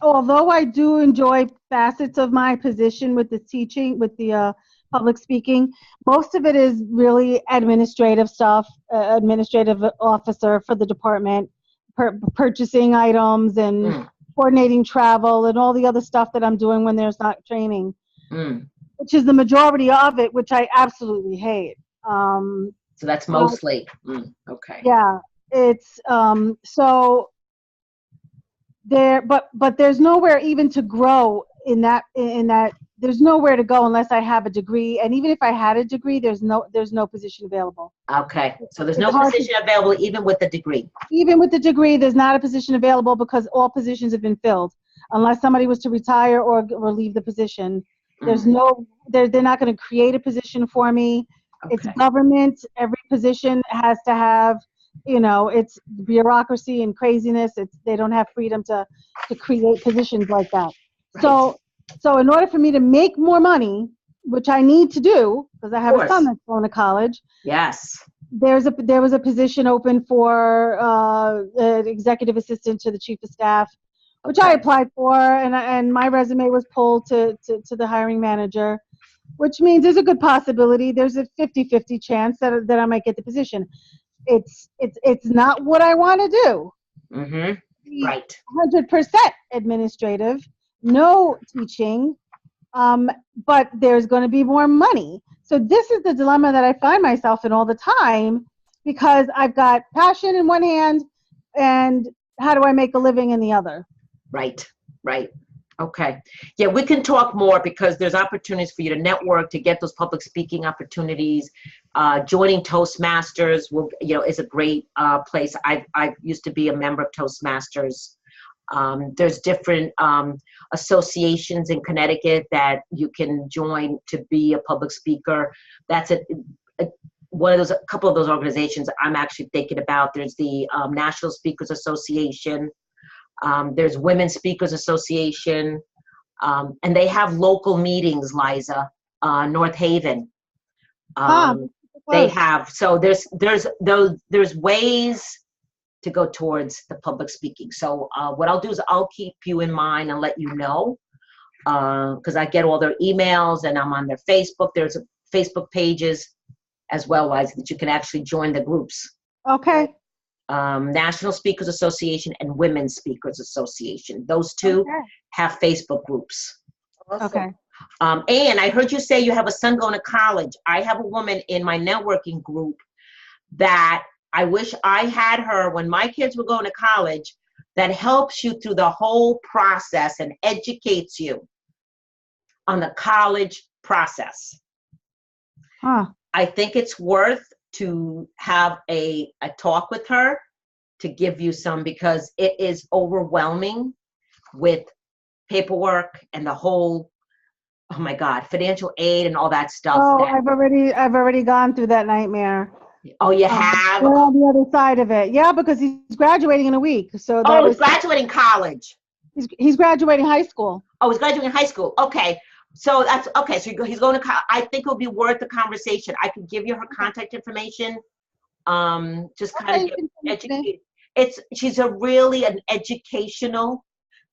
although I do enjoy facets of my position with the teaching, with the public speaking, most of it is really administrative stuff, administrative officer for the department, purchasing items and coordinating travel and all the other stuff that I'm doing when there's not training, which is the majority of it, which I absolutely hate. So that's mostly, okay. Yeah, it's, so there, but there's nowhere even to grow in that, there's nowhere to go unless I have a degree. And even if I had a degree, there's no position available. Okay, so there's no position available even with the degree. Even with the degree, there's not a position available because all positions have been filled. unless somebody was to retire or leave the position. There's no, they're not going to create a position for me. It's Okay. government. Every position has to have, it's bureaucracy and craziness. They don't have freedom to create positions like that. Right. So in order for me to make more money, which I need to do because I have a son course. that's going to college, Yes. there was a position open for an executive assistant to the chief of staff, which I applied for, and my resume was pulled to the hiring manager, which means there's a good possibility. There's a 50-50 chance that I might get the position. It's not what I want to do. Mm-hmm. Right. 100% administrative, no teaching, but there's going to be more money. So this is the dilemma that I find myself in all the time, because I've got passion in one hand and how do I make a living in the other? Right. Right. Okay. Yeah, we can talk more because there's opportunities for you to network, to get those public speaking opportunities. Joining Toastmasters is a great place. I used to be a member of Toastmasters. There's different associations in Connecticut that you can join to be a public speaker. That's a couple of those organizations I'm actually thinking about. There's the National Speakers Association. There's Women's Speakers Association, and they have local meetings, Liza, North Haven. They have, so there's ways to go towards the public speaking. So what I'll do is I'll keep you in mind and let you know, because I get all their emails and I'm on their Facebook. There's Facebook pages as well, Liza, that you can actually join the groups. Okay. National Speakers Association and Women's Speakers Association. Those two have Facebook groups. Awesome. Okay. And I heard you say you have a son going to college. I have a woman in my networking group that I wish I had her when my kids were going to college, that helps you through the whole process and educates you on the college process. I think it's worth to have a talk with her to give you some, because it is overwhelming with paperwork and the whole, oh my God, financial aid and all that stuff. Oh, I've already gone through that nightmare. Oh, you have? We're on the other side of it. Yeah, because he's graduating in a week. So he's graduating college. He's graduating high school. Oh, he's graduating high school. Okay. So that's okay. So he's going to college. I think it'll be worth the conversation. I could give you her contact information. Just kind of educate. She's an educational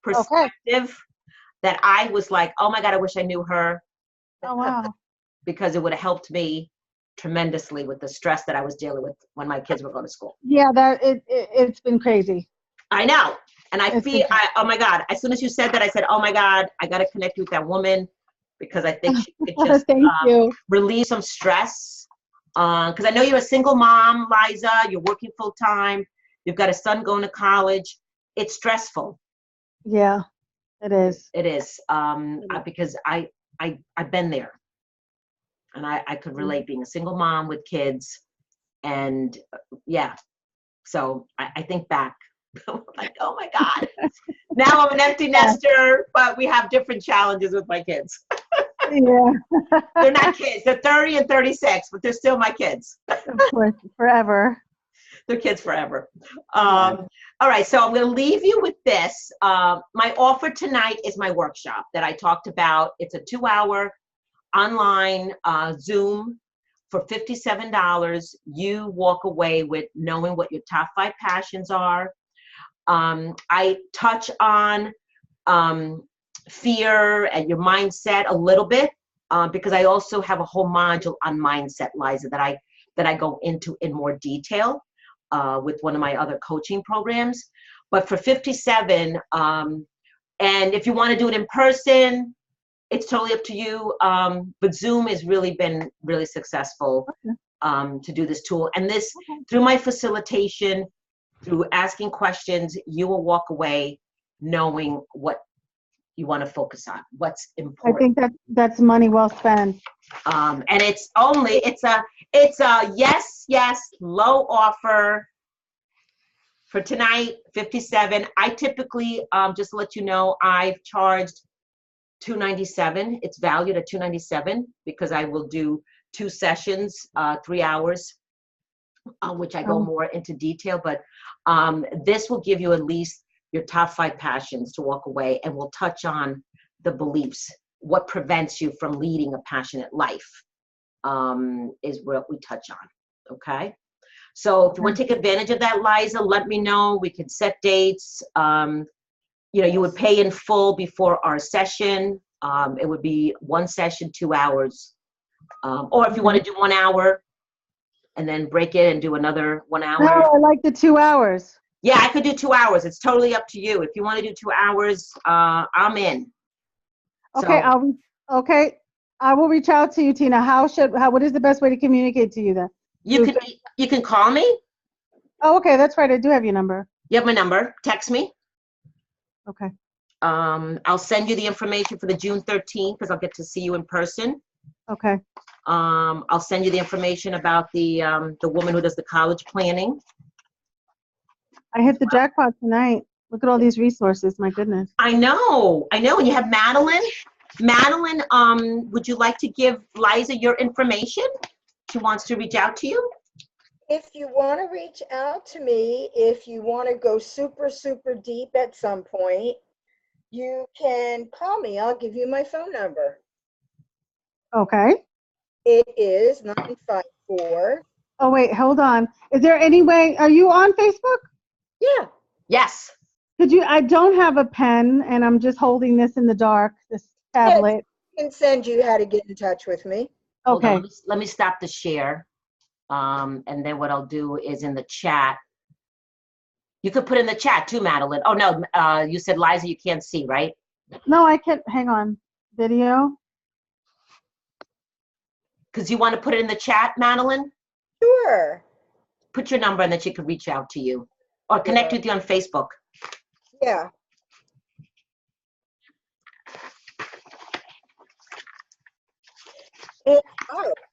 perspective that I was like, oh my God, I wish I knew her. Oh, wow. Because it would have helped me tremendously with the stress that I was dealing with when my kids were going to school. Yeah, it's been crazy. I know. And oh my God, as soon as you said that, I said, oh my God, I got to connect you with that woman, because I think she could just relieve some stress. Because I know you're a single mom, Liza, you're working full time. You've got a son going to college. It's stressful. Yeah, it is. It is. Because I've been there. And I could relate being a single mom with kids. And so I think back, like, oh my God. Now I'm an empty nester, but we have different challenges with my kids. Yeah. They're not kids. They're 30 and 36, but they're still my kids. Of course, forever. They're kids forever. All right, so I'm going to leave you with this. My offer tonight is my workshop that I talked about. It's a 2-hour online Zoom for $57. You walk away with knowing what your top 5 passions are. I touch on fear and your mindset a little bit, because I also have a whole module on mindset, Liza, that I go into in more detail with one of my other coaching programs. But for $57, and if you want to do it in person, it's totally up to you. But Zoom has really been really successful to do this tool. And this, through my facilitation, through asking questions, you will walk away knowing what you want to focus on, what's important. I think that's money well spent. And it's a yes, low offer. For tonight, 57. I typically, just to let you know, I've charged $297. It's valued at $297 because I will do 2 sessions, 3 hours, which I go more into detail. But this will give you at least your top 5 passions to walk away, and we'll touch on the beliefs. What prevents you from leading a passionate life is what we touch on. Okay. So if you want to take advantage of that, Liza, let me know. We can set dates. You would pay in full before our session. It would be 1 session, 2 hours. Or if you want to do 1 hour and then break it and do another 1 hour. No, I like the 2 hours. Yeah, I could do 2 hours. It's totally up to you. If you want to do 2 hours, I'm in. Okay, So, I will reach out to you, Tina. What is the best way to communicate to you then? you can call me. Oh, okay, that's right. I do have your number. You have my number. Text me. Okay. I'll send you the information for the June 13th because I'll get to see you in person. Okay. I'll send you the information about the woman who does the college planning. I hit the jackpot tonight. Look at all these resources. My goodness. I know. And you have Madeline. Madeline, would you like to give Liza your information? She wants to reach out to you. If you want to reach out to me, if you want to go super, super deep at some point, you can call me. I'll give you my phone number. Okay. It is 954. Oh, wait, hold on. Is there any way, are you on Facebook? Yeah. Yes. I don't have a pen and I'm just holding this in the dark, this tablet. I can send you how to get in touch with me. Okay. Okay. Let me stop the share. And then what I'll do is in the chat. You could put in the chat too, Madeline. Oh, no. You said, Liza, you can't see, right? No, I can't. Hang on. Video. Because you want to put it in the chat, Madeline? Sure. Put your number and then she could reach out to you. Or connect with you on Facebook. Yeah.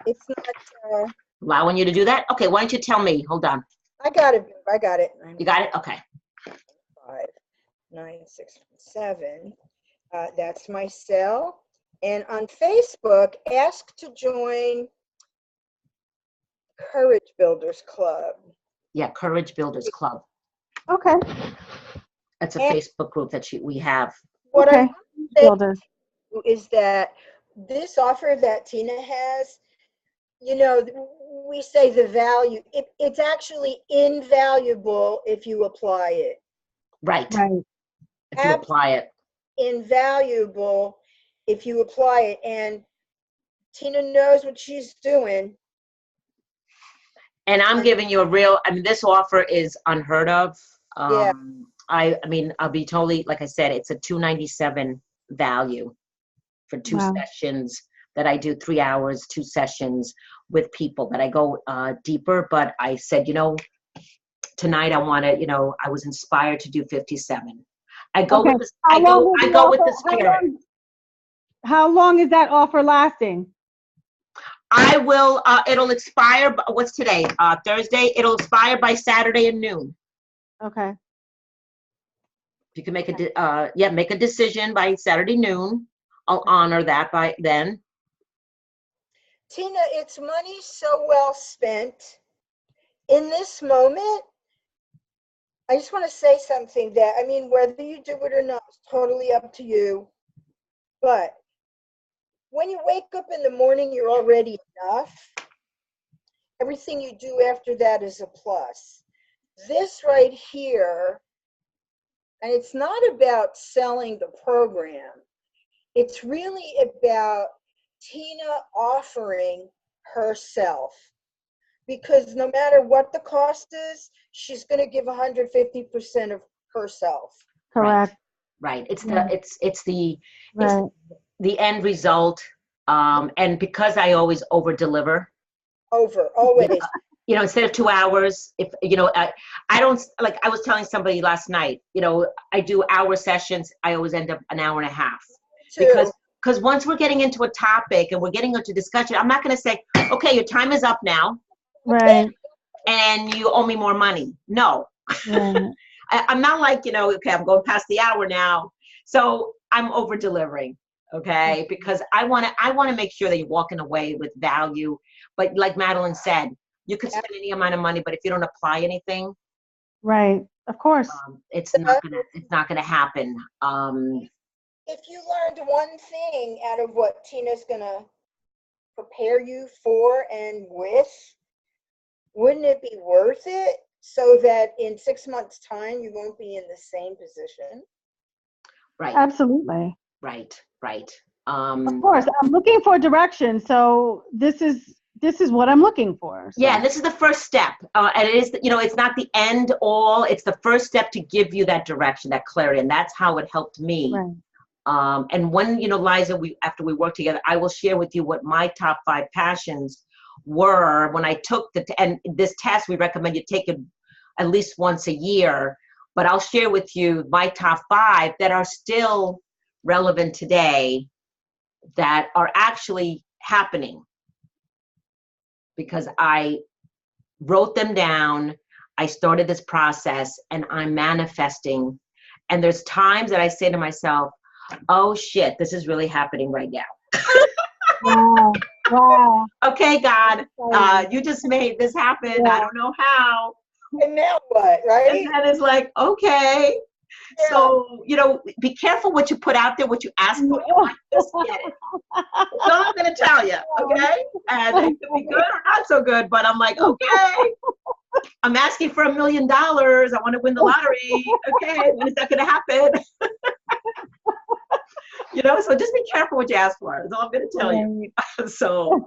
It's not. Allowing you to do that? Okay, why don't you tell me? Hold on. I got it. You got it? Okay. 59617. That's my cell. And on Facebook, ask to join Courage Builders Club. Yeah, Courage Builders Club. Okay. That's a And Facebook group that we have. what Okay. I want to say Builders. is that this offer that Tina has, we say the value, it's actually invaluable if you apply it. Right. Right. If you apply it. Invaluable if you apply it. And Tina knows what she's doing. And I'm giving you this offer is unheard of. Yeah. I'll be totally, like I said, it's a $297 value for 2 Wow. sessions that I do 3 hours, 2 sessions with people that I go deeper. But I said, tonight I want to, I was inspired to do 57. I go Okay. with the, I go with the spirit. How long is that offer lasting? I will, it'll expire, what's today? Thursday. It'll expire by Saturday at noon. Okay. If you can make make a decision by Saturday noon, I'll honor that by then. Tina, it's money so well spent. In this moment, I just want to say something that, whether you do it or not, it's totally up to you. But when you wake up in the morning, you're already enough. Everything you do after that is a plus. This right here, and it's not about selling the program. It's really about Tina offering herself. Because no matter what the cost is, she's going to give 150% of herself. Correct. Right. It's Yeah. it's the end result. And because I always over deliver. Always. Instead of 2 hours, if I don't, like I was telling somebody last night, I do hour sessions. I always end up an hour and a half. Because once we're getting into a topic and we're getting into discussion, I'm not going to say, okay, your time is up now. Right. And you owe me more money. No, Right. I'm not like, okay, I'm going past the hour now. So I'm over delivering. Okay. Because I want to make sure that you're walking away with value. But like Madeline said, you could spend any amount of money, but if you don't apply anything, Right. Of course. it's not gonna happen. If you learned one thing out of what Tina's gonna prepare you for and with, wouldn't it be worth it so that in 6 months' time you won't be in the same position? Right. Absolutely. Right. Of course. I'm looking for direction. So this is what I'm looking for. So. Yeah, this is the first step. And it is, it's not the end all. It's the first step to give you that direction, that clarity. And that's how it helped me. Right. And when, Liza, after we work together, I will share with you what my top 5 passions were when I took and this test, we recommend you take it at least once a year. But I'll share with you my top 5 that are still relevant today, that are actually happening. Because I wrote them down, I started this process, and I'm manifesting. And there's times that I say to myself, oh shit, this is really happening right now. Wow. Okay, God, you just made this happen. Yeah. I don't know how. And now what, right? And then it's like, okay. Yeah. So, be careful what you put out there, what you ask for. You might just get it. That's all I'm going to tell you, okay? And it could be good or not so good, but I'm like, okay. I'm asking for $1 million. I want to win the lottery. Okay, when is that going to happen? So just be careful what you ask for. That's all I'm going to tell you. So,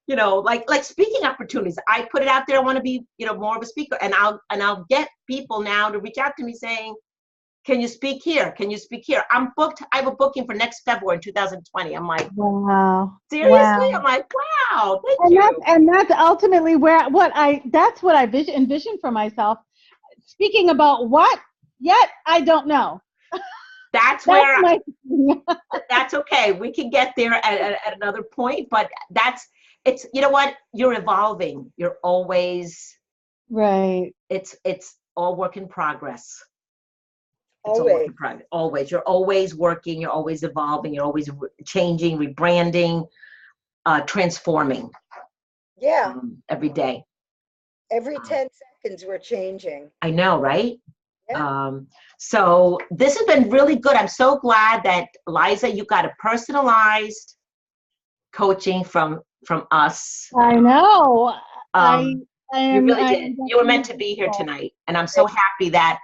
like speaking opportunities. I put it out there. I want to be, more of a speaker, and I'll get people now to reach out to me saying, can you speak here? Can you speak here? I'm booked. I have a booking for next February in 2020. I'm like, wow. Seriously? Wow. I'm like, wow. Thank you. And that's ultimately that's what I envision for myself. Speaking about what yet, I don't know. That's okay. We can get there at another point, but it's, what? You're evolving. You're always, right. It's all work in progress. Always. You're always working. You're always evolving. You're always changing, rebranding, transforming. Yeah. Every day. Every 10 seconds we're changing. I know, right? Yeah. So this has been really good. I'm so glad that, Liza, you got a personalized coaching from us. I know. You really did. You were meant to be here tonight. And I'm so happy that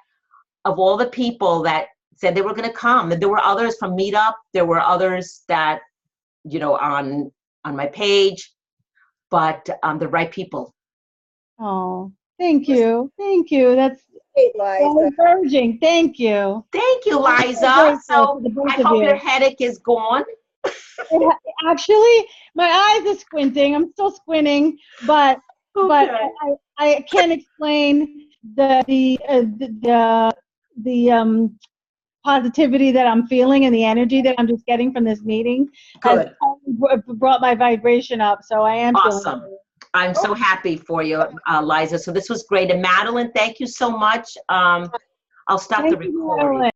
of all the people that said they were going to come, there were others from Meetup. There were others that, on my page, but the right people. Oh, thank you. Thank you. That's encouraging. Thank you. Thank you, Liza. So I hope your headache is gone. Actually, my eyes are squinting. I'm still squinting, but I can't explain the positivity that I'm feeling and the energy that I'm just getting from this meeting has brought my vibration up. So I am awesome. I'm so happy for you, Liza. So this was great. And Madeline, thank you so much. I'll stop the recording.